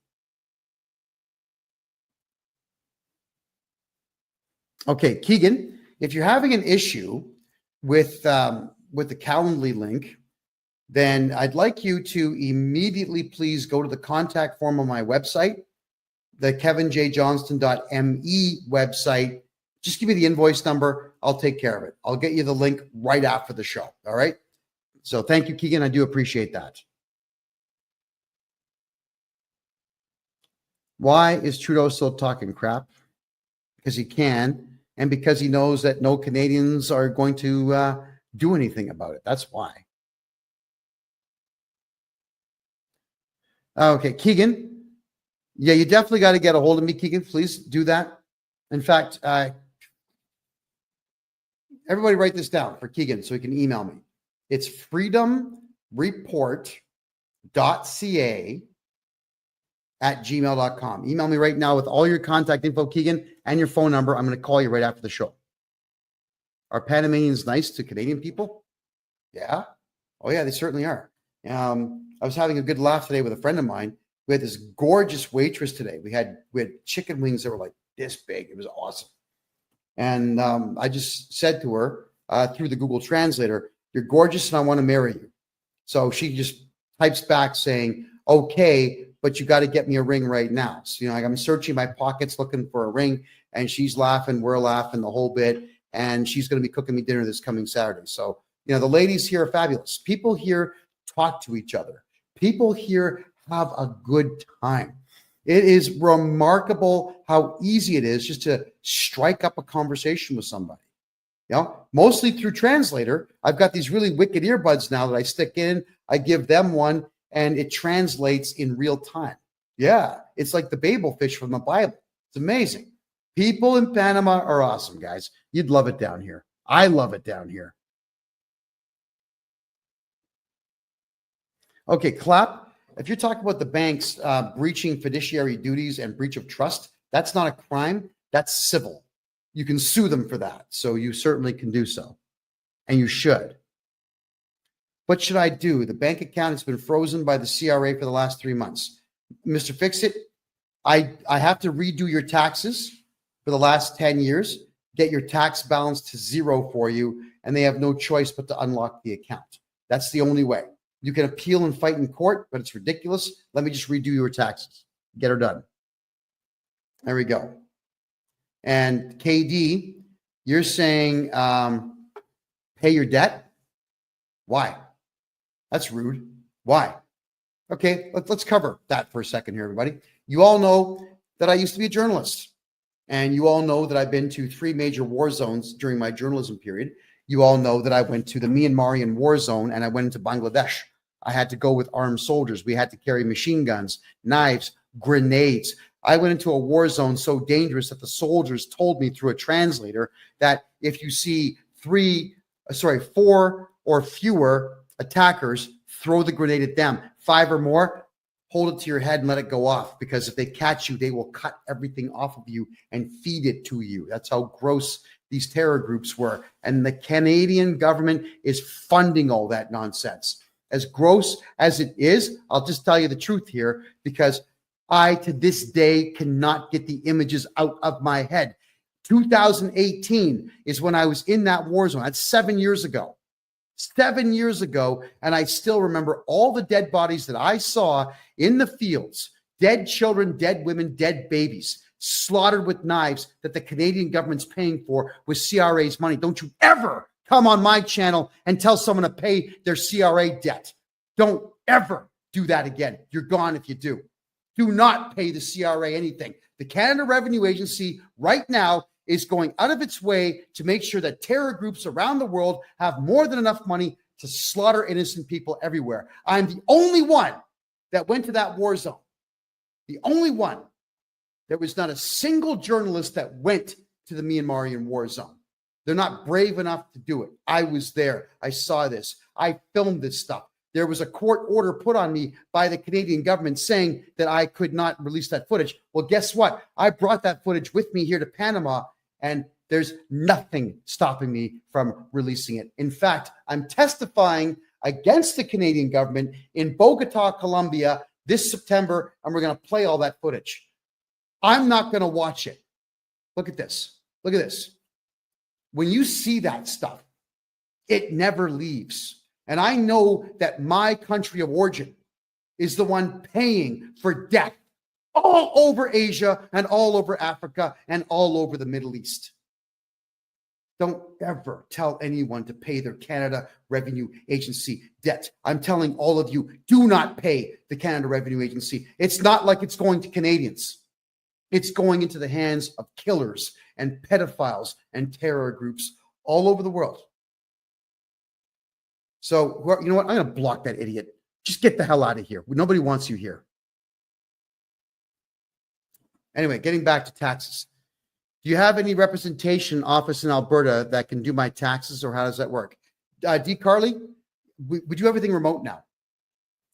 [SPEAKER 1] Okay, Keegan, if you're having an issue with the Calendly link, then I'd like you to immediately please go to the contact form on my website, the KevinJJohnston.me website. Just give me the invoice number. I'll take care of it. I'll get you the link right after the show. All right. So thank you, Keegan. I do appreciate that. Why is Trudeau still talking crap? Because he can, and because he knows that no Canadians are going to do anything about it. That's why. Okay, Keegan. Yeah, you definitely got to get a hold of me, Keegan. Please do that. In fact, everybody write this down for Keegan so he can email me. It's freedomreport.ca@gmail.com. Email me right now with all your contact info, Keegan, and your phone number. I'm going to call you right after the show. Are Panamanians nice to Canadian people? Yeah. Oh, yeah, they certainly are. I was having a good laugh today with a friend of mine. We had this gorgeous waitress today. We had chicken wings that were like this big. It was awesome. And I just said to her through the Google Translator, "You're gorgeous and I want to marry you." So she just types back saying, "Okay, but you got to get me a ring right now." So, I'm searching my pockets looking for a ring, and she's laughing, we're laughing the whole bit, and she's going to be cooking me dinner this coming Saturday. So, the ladies here are fabulous. People here talk to each other. People here have a good time. It is remarkable how easy it is just to strike up a conversation with somebody. Mostly through Translator. I've got these really wicked earbuds now that I stick in. I give them one, and it translates in real time. Yeah, it's like the Babel fish from the Bible. It's amazing. People in Panama are awesome, guys. You'd love it down here. I love it down here. Okay, Clap. If you're talking about the banks breaching fiduciary duties and breach of trust, that's not a crime. That's civil. You can sue them for that. So you certainly can do so. And you should. What should I do? The bank account has been frozen by the CRA for the last 3 months. Mr. Fix-It, I have to redo your taxes for the last 10 years, get your tax balance to zero for you, and they have no choice but to unlock the account. That's the only way. You can appeal and fight in court, but it's ridiculous. Let me just redo your taxes. Get her done. There we go. And KD, you're saying pay your debt? Why? That's rude. Why? Okay, let's cover that for a second here, everybody. You all know that I used to be a journalist. And you all know that I've been to 3 major war zones during my journalism period. You all know that I went to the Myanmarian war zone and I went into Bangladesh. I had to go with armed soldiers. We had to carry machine guns, knives, grenades. I went into a war zone so dangerous that the soldiers told me through a translator that if you see 4 or fewer attackers, throw the grenade at them. 5 or more, hold it to your head and let it go off, because if they catch you, they will cut everything off of you and feed it to you. That's how gross these terror groups were. And the Canadian government is funding all that nonsense. As gross as it is, I'll just tell you the truth here, because I, to this day, cannot get the images out of my head. 2018 is when I was in that war zone. That's 7 years ago. 7 years ago, and I still remember all the dead bodies that I saw in the fields. Dead children, dead women, dead babies, slaughtered with knives that the Canadian government's paying for with CRA's money. Don't you ever come on my channel and tell someone to pay their CRA debt. Don't ever do that again. You're gone if you do. Do not pay the CRA anything. The Canada Revenue Agency right now is going out of its way to make sure that terror groups around the world have more than enough money to slaughter innocent people everywhere. I'm the only one that went to that war zone. The only one. There was not a single journalist that went to the Myanmarian war zone. They're not brave enough to do it. I was there. I saw this. I filmed this stuff. There was a court order put on me by the Canadian government saying that I could not release that footage. Well, guess what? I brought that footage with me here to Panama, and there's nothing stopping me from releasing it. In fact, I'm testifying against the Canadian government in Bogota, Colombia this September, and we're going to play all that footage. I'm not going to watch it. Look at this. Look at this. When you see that stuff, it never leaves. And I know that my country of origin is the one paying for death all over Asia and all over Africa and all over the Middle East. Don't ever tell anyone to pay their Canada Revenue Agency debt. I'm telling all of you, do not pay the Canada Revenue Agency. It's not like it's going to Canadians. It's going into the hands of killers and pedophiles and terror groups all over the world. So, you know what? I'm going to block that idiot. Just get the hell out of here. Nobody wants you here. Anyway, getting back to taxes. Do you have any representation office in Alberta that can do my taxes, or how does that work? D. Carly, we do everything remote now.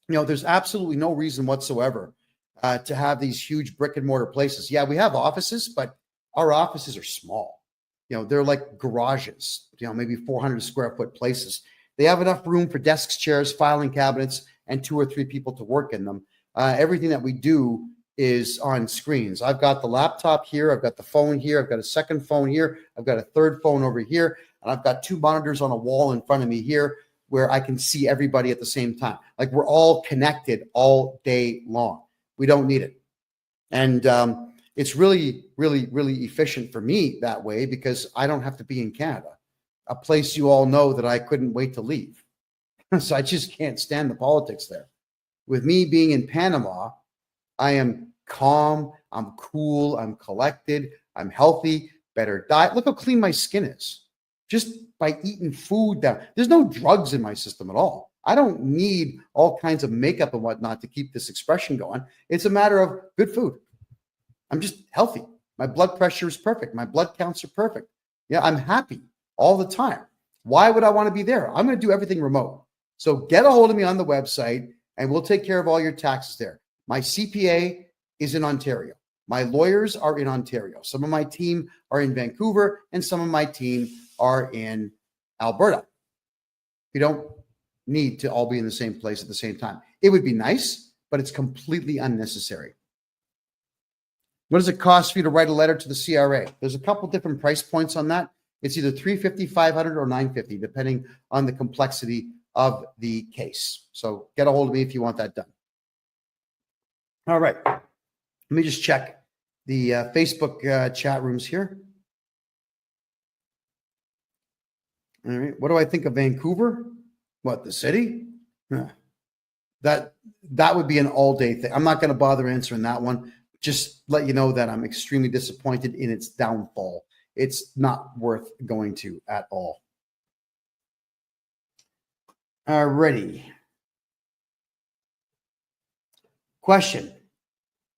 [SPEAKER 1] You know, there's absolutely no reason whatsoever to have these huge brick and mortar places. Yeah, we have offices, but our offices are small. You know, they're like garages, you know, maybe 400 square foot places. They have enough room for desks, chairs, filing cabinets, and 2 or 3 people to work in them. Everything that we do is on screens. I've got the laptop here. I've got the phone here. I've got a second phone here. I've got a third phone over here. And I've got 2 monitors on a wall in front of me here where I can see everybody at the same time. Like, we're all connected all day long. We don't need it. And it's really, really, really efficient for me that way, because I don't have to be in Canada, a place you all know that I couldn't wait to leave. So I just can't stand the politics there. With me being in Panama, I am calm, I'm cool, I'm collected, I'm healthy, better diet. Look how clean my skin is just by eating food that there's no drugs in my system at all. I don't need all kinds of makeup and whatnot to keep this expression going. It's a matter of good food. I'm just healthy. My blood pressure is perfect. My blood counts are perfect. Yeah, I'm happy all the time. Why would I want to be there? I'm going to do everything remote. So get a hold of me on the website and we'll take care of all your taxes there. My CPA is in Ontario. My lawyers are in Ontario. Some of my team are in Vancouver and some of my team are in Alberta. We don't need to all be in the same place at the same time. It would be nice, but it's completely unnecessary. What does it cost for you to write a letter to the CRA? There's a couple different price points on that. It's either $350, $500, or $950, depending on the complexity of the case. So get a hold of me if you want that done. All right. Let me just check the Facebook chat rooms here. All right. What do I think of Vancouver? What, the city? That would be an all-day thing. I'm not going to bother answering that one. just let you know that I'm extremely disappointed in its downfall. It's not worth going to at all. Alrighty. Question.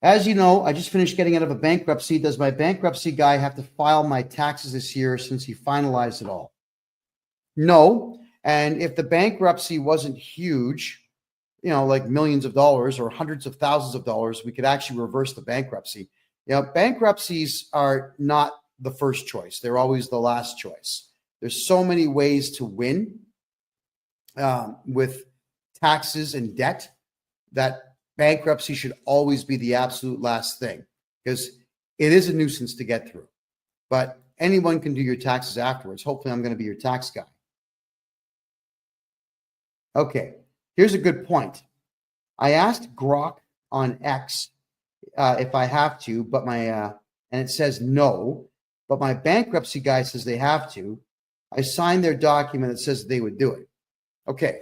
[SPEAKER 1] As you know, I just finished getting out of a bankruptcy. Does my bankruptcy guy have to file my taxes this year since he finalized it all? No. And if the bankruptcy wasn't huge, like millions of dollars or hundreds of thousands of dollars, we could actually reverse the bankruptcy. Bankruptcies are not the first choice. They're always the last choice. There's so many ways to win with taxes and debt that bankruptcy should always be the absolute last thing, because it is a nuisance to get through. But anyone can do your taxes afterwards. Hopefully, I'm going to be your tax guy. Okay, here's a good point. I asked Grok on X if I have to, but and it says no, but my bankruptcy guy says they have to. I signed their document that says they would do it. Okay.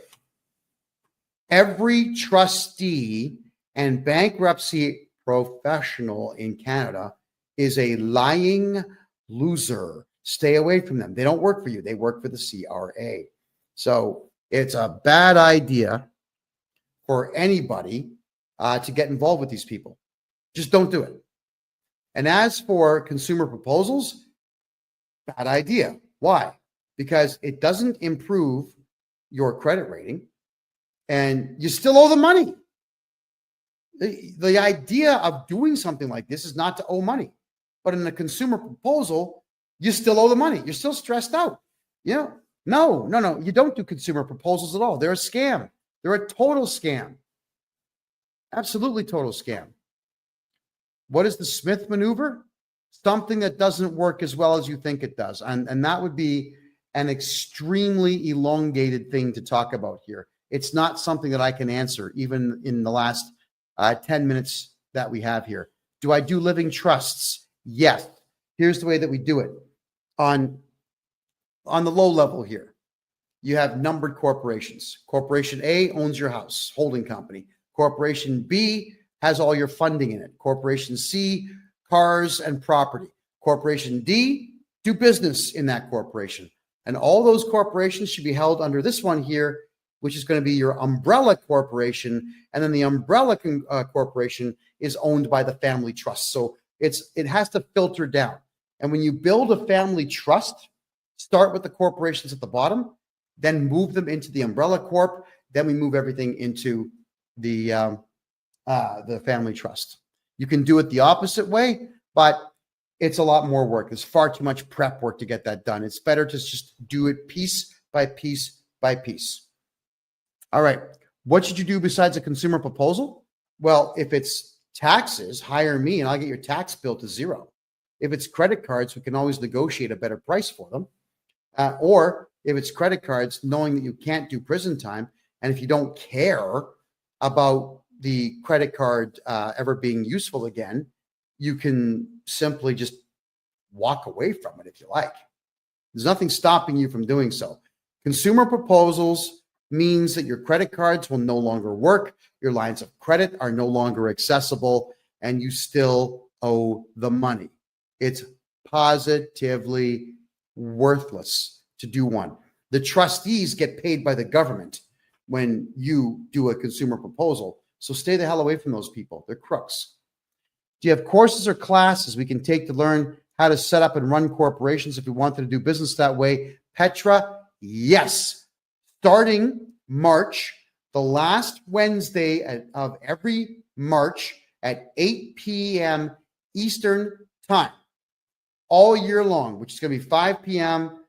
[SPEAKER 1] Every trustee and bankruptcy professional in Canada is a lying loser. Stay away from them. They don't work for you. They work for the CRA. So it's a bad idea for anybody to get involved with these people. Just don't do it. And as for consumer proposals, bad idea. Why? Because it doesn't improve your credit rating, and you still owe the money. The idea of doing something like this is not to owe money. But in a consumer proposal, you still owe the money. You're still stressed out. No, you don't do consumer proposals at all. They're a scam. They're a total scam. Absolutely total scam. What is the Smith maneuver? Something that doesn't work as well as you think it does. And that would be an extremely elongated thing to talk about here. It's not something that I can answer, even in the last 10 minutes that we have here. Do I do living trusts? Yes. Here's the way that we do it. On the low level here, you have numbered corporations. Corporation A owns your house, holding company. Corporation B has all your funding in it. Corporation C, cars and property. Corporation D, do business in that corporation. And all those corporations should be held under this one here, which is going to be your umbrella corporation. And then the umbrella corporation is owned by the family trust. So it has to filter down. And when you build a family trust, start with the corporations at the bottom, then move them into the umbrella corp. Then we move everything into the family trust. You can do it the opposite way, but it's a lot more work. There's far too much prep work to get that done. It's better to just do it piece by piece by piece. All right. What should you do besides a consumer proposal? Well, if it's taxes, hire me and I'll get your tax bill to zero. If it's credit cards, we can always negotiate a better price for them. Or if it's credit cards, knowing that you can't do prison time, and if you don't care about the credit card ever being useful again, you can simply just walk away from it if you like. There's nothing stopping you from doing so. Consumer proposals means that your credit cards will no longer work, your lines of credit are no longer accessible, and you still owe the money. It's positively worthless to do one. The trustees get paid by the government when you do a consumer proposal. So stay the hell away from those people. They're crooks. Do you have courses or classes we can take to learn how to set up and run corporations if we wanted to do business that way? Petra, yes. Starting March, the last Wednesday of every March at 8 p.m. Eastern time, all year long, which is going to be 5 p.m.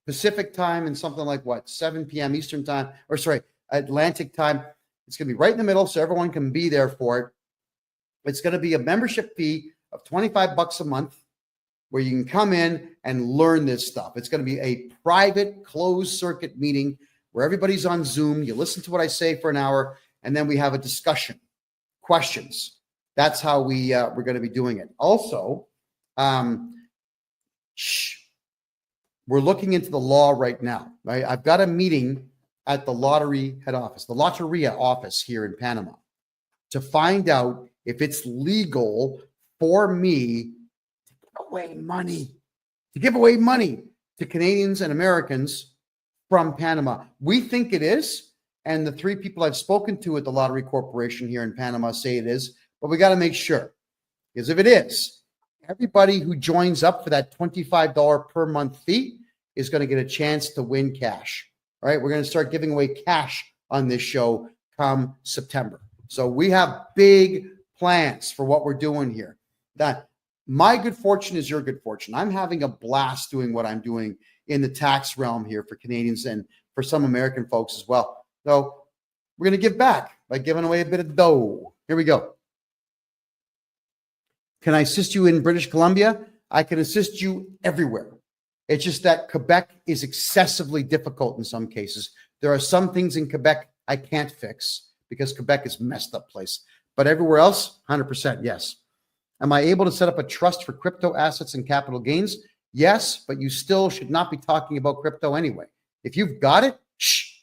[SPEAKER 1] Pacific time and something like 7 p.m. Eastern time, or sorry, Atlantic time. It's going to be right in the middle so everyone can be there for it. It's going to be a membership fee of $25 a month where you can come in and learn this stuff. It's going to be a private closed circuit meeting where everybody's on Zoom. You listen to what I say for an hour, and then we have a discussion, questions. That's how we're going to be doing it. Also, we're looking into the law right now. Right? I've got a meeting at the lottery head office, the Lotteria office here in Panama, to find out if it's legal for me to give away money to Canadians and Americans from Panama. We think it is, and the 3 people I've spoken to at the Lottery Corporation here in Panama say it is, but we got to make sure. Because if it is, everybody who joins up for that $25 per month fee is going to get a chance to win cash. All right, we're going to start giving away cash on this show come September. So we have big plans for what we're doing here. That my good fortune is your good fortune. I'm having a blast doing what I'm doing in the tax realm here for Canadians and for some American folks as well. So we're going to give back by giving away a bit of dough. Here we go. Can I assist you in British Columbia? I can assist you everywhere. It's just that Quebec is excessively difficult in some cases. There are some things in Quebec I can't fix because Quebec is a messed up place. But everywhere else, 100% yes. Am I able to set up a trust for crypto assets and capital gains? Yes, but you still should not be talking about crypto anyway. If you've got it, shh.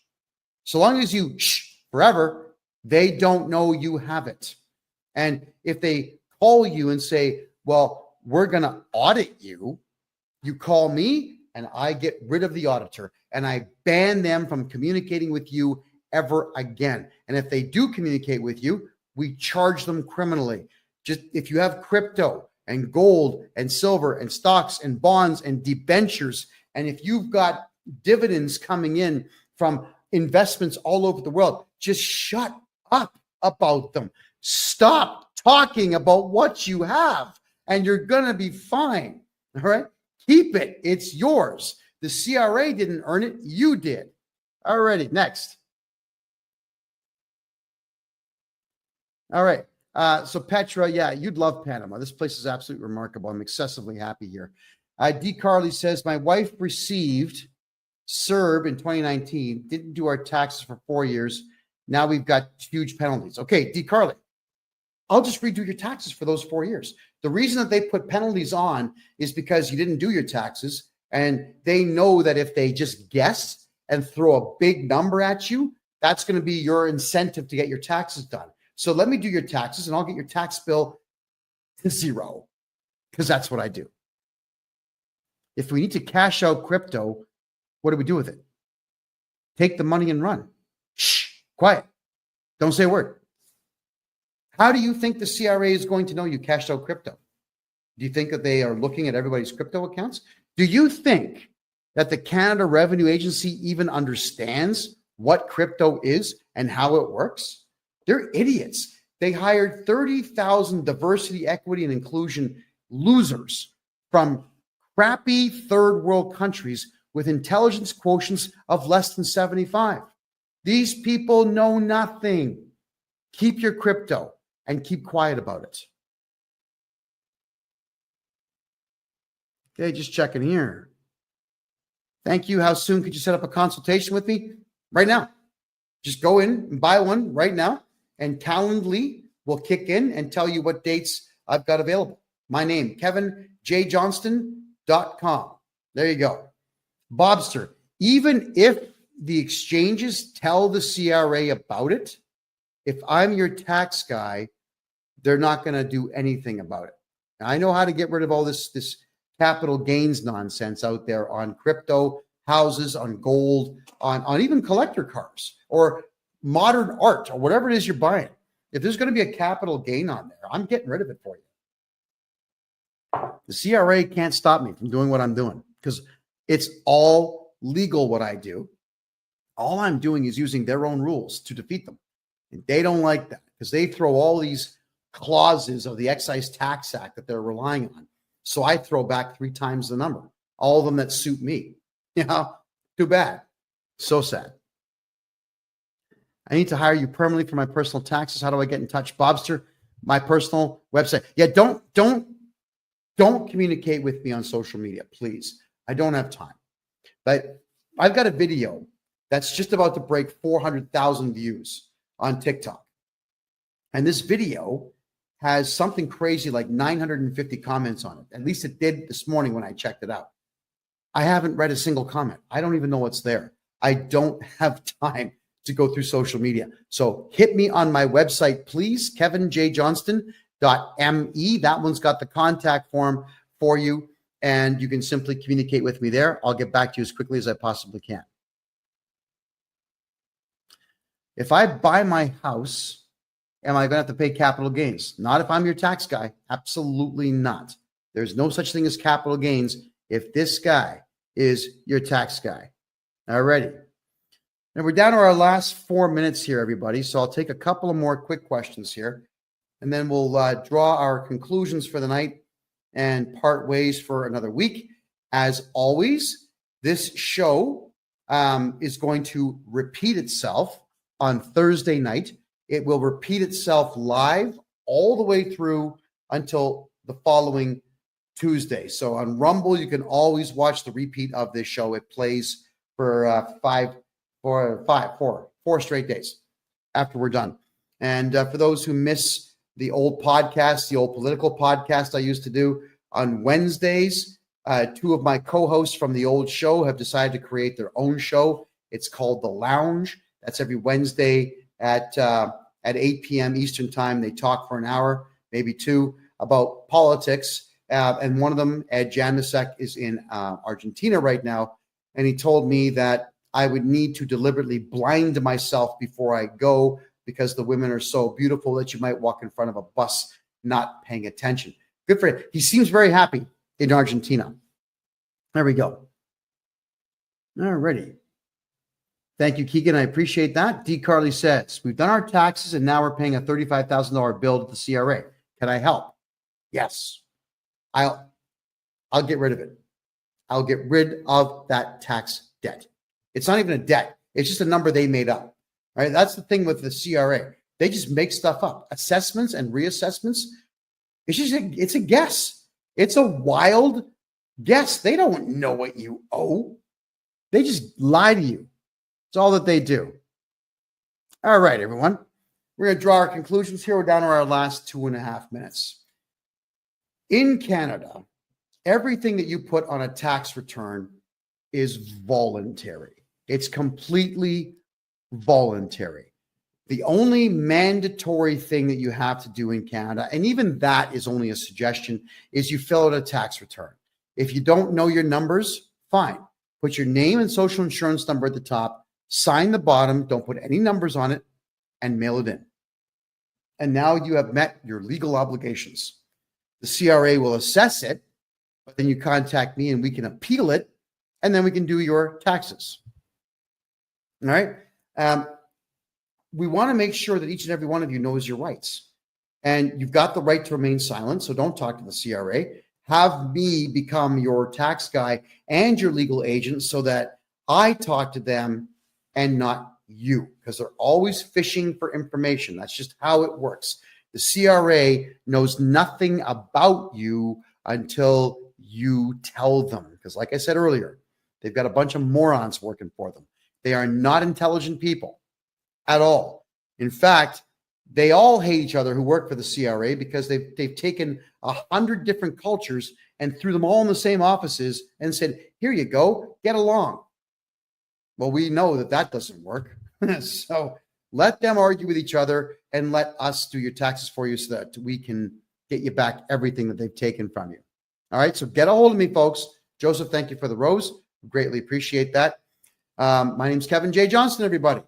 [SPEAKER 1] So long as you shh forever, they don't know you have it. And if they call you and say, well, we're going to audit you, you call me and I get rid of the auditor and I ban them from communicating with you ever again. And if they do communicate with you, we charge them criminally. Just if you have crypto and gold and silver and stocks and bonds and debentures, and if you've got dividends coming in from investments all over the world, just shut up about them. Stop talking about what you have and you're going to be fine. All right. Keep it. It's yours. The CRA didn't earn it. You did. All righty. Next. All right. So Petra, yeah, you'd love Panama. This place is absolutely remarkable. I'm excessively happy here. D. Carly says, my wife received CERB in 2019, didn't do our taxes for 4 years. Now we've got huge penalties. Okay, D. Carly, I'll just redo your taxes for those 4 years. The reason that they put penalties on is because you didn't do your taxes, and they know that if they just guess and throw a big number at you, that's going to be your incentive to get your taxes done. So let me do your taxes and I'll get your tax bill to zero because that's what I do. If we need to cash out crypto, what do we do with it? Take the money and run. Shh, quiet. Don't say a word. How do you think the CRA is going to know you cashed out crypto? Do you think that they are looking at everybody's crypto accounts? Do you think that the Canada Revenue Agency even understands what crypto is and how it works? They're idiots. They hired 30,000 diversity, equity, and inclusion losers from crappy third world countries with intelligence quotients of less than 75. These people know nothing. Keep your crypto and keep quiet about it. Okay, just checking here. Thank you. How soon could you set up a consultation with me? Right now. Just go in and buy one right now. And Calendly will kick in and tell you what dates I've got available. My name, KevinJJohnston.com. There you go. Bobster, even if the exchanges tell the CRA about it, if I'm your tax guy, they're not going to do anything about it. Now, I know how to get rid of all this capital gains nonsense out there on crypto, houses, on gold, on even collector cars or modern art or whatever it is you're buying. If there's going to be a capital gain on there, I'm getting rid of it for you. The CRA can't stop me from doing what I'm doing because it's all legal what I do. All I'm doing is using their own rules to defeat them. And they don't like that because they throw all these clauses of the Excise Tax Act that they're relying on. So I throw back 3 times the number, all of them that suit me. You know, too bad. So sad. I need to hire you permanently for my personal taxes. How do I get in touch? Bobster, my personal website. Yeah, don't communicate with me on social media, please. I don't have time. But I've got a video that's just about to break 400,000 views on TikTok. And this video has something crazy like 950 comments on it. At least it did this morning when I checked it out. I haven't read a single comment. I don't even know what's there. I don't have time to go through social media. So hit me on my website, please, KevinJJohnston.me. That one's got the contact form for you, and you can simply communicate with me there. I'll get back to you as quickly as I possibly can. If I buy my house, am I going to have to pay capital gains? Not if I'm your tax guy. Absolutely not. There's no such thing as capital gains if this guy is your tax guy. Alrighty. Now we're down to our last 4 minutes here, everybody. So I'll take a couple of more quick questions here, and then we'll draw our conclusions for the night and part ways for another week. As always, this show is going to repeat itself on Thursday night. It will repeat itself live all the way through until the following Tuesday. So on Rumble, you can always watch the repeat of this show. It plays for four straight days after we're done. And for those who miss the old podcast, the old political podcast I used to do on Wednesdays, two of my co-hosts from the old show have decided to create their own show. It's called The Lounge. That's every Wednesday at 8 p.m. Eastern time. They talk for an hour, maybe two, about politics. And one of them, Ed Janusek, is in Argentina right now. And he told me that I would need to deliberately blind myself before I go because the women are so beautiful that you might walk in front of a bus not paying attention. Good for him. He seems very happy in Argentina. There we go. All righty. Thank you, Keegan. I appreciate that. D. Carly says, we've done our taxes and now we're paying a $35,000 bill to the CRA. Can I help? Yes. I'll get rid of it. I'll get rid of that tax debt. It's not even a debt. It's just a number they made up. Right? That's the thing with the CRA. They just make stuff up. Assessments and reassessments. It's a guess. It's a wild guess. They don't know what you owe. They just lie to you. It's all that they do. All right, everyone. We're going to draw our conclusions here. We're down to our last 2.5 minutes. In Canada, everything that you put on a tax return is voluntary. It's completely voluntary. The only mandatory thing that you have to do in Canada, and even that is only a suggestion, is you fill out a tax return. If you don't know your numbers, fine. Put your name and social insurance number at the top, sign the bottom, don't put any numbers on it, and mail it in. And now you have met your legal obligations. The CRA will assess it, but then you contact me and we can appeal it, and then we can do your taxes. All right? We want to make sure that each and every one of you knows your rights. And you've got the right to remain silent, so don't talk to the CRA. Have me become your tax guy and your legal agent so that I talk to them and not you, because they're always fishing for information. That's just how it works. The CRA knows nothing about you until you tell them. Because like I said earlier, they've got a bunch of morons working for them. They are not intelligent people at all. In fact, they all hate each other who work for the CRA because they've taken 100 different cultures and threw them all in the same offices and said, here you go, get along. Well, we know that doesn't work. So let them argue with each other and let us do your taxes for you so that we can get you back everything that they've taken from you. All right, so get a hold of me, folks. Joseph, thank you for the rose. Greatly appreciate that. My name's Kevin J. Johnston, everybody.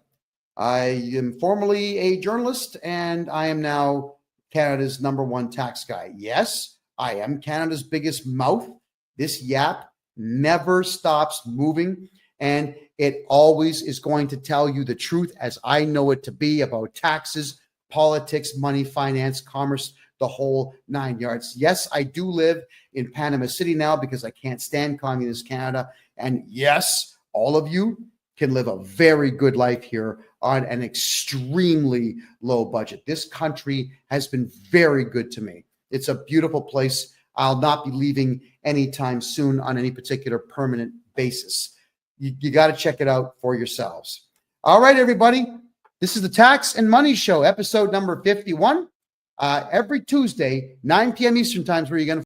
[SPEAKER 1] I am formerly a journalist, and I am now Canada's #1 tax guy. Yes, I am Canada's biggest mouth. This yap never stops moving, and it always is going to tell you the truth as I know it to be about taxes, politics, money, finance, commerce, the whole 9 yards. Yes, I do live in Panama City now because I can't stand communist Canada. And yes, all of you can live a very good life here on an extremely low budget. This country has been very good to me. It's a beautiful place. I'll not be leaving anytime soon on any particular permanent basis. You got to check it out for yourselves. All right, everybody. This is the Tax and Money Show, episode number 51. Every Tuesday, 9 p.m. Eastern time is where you're going to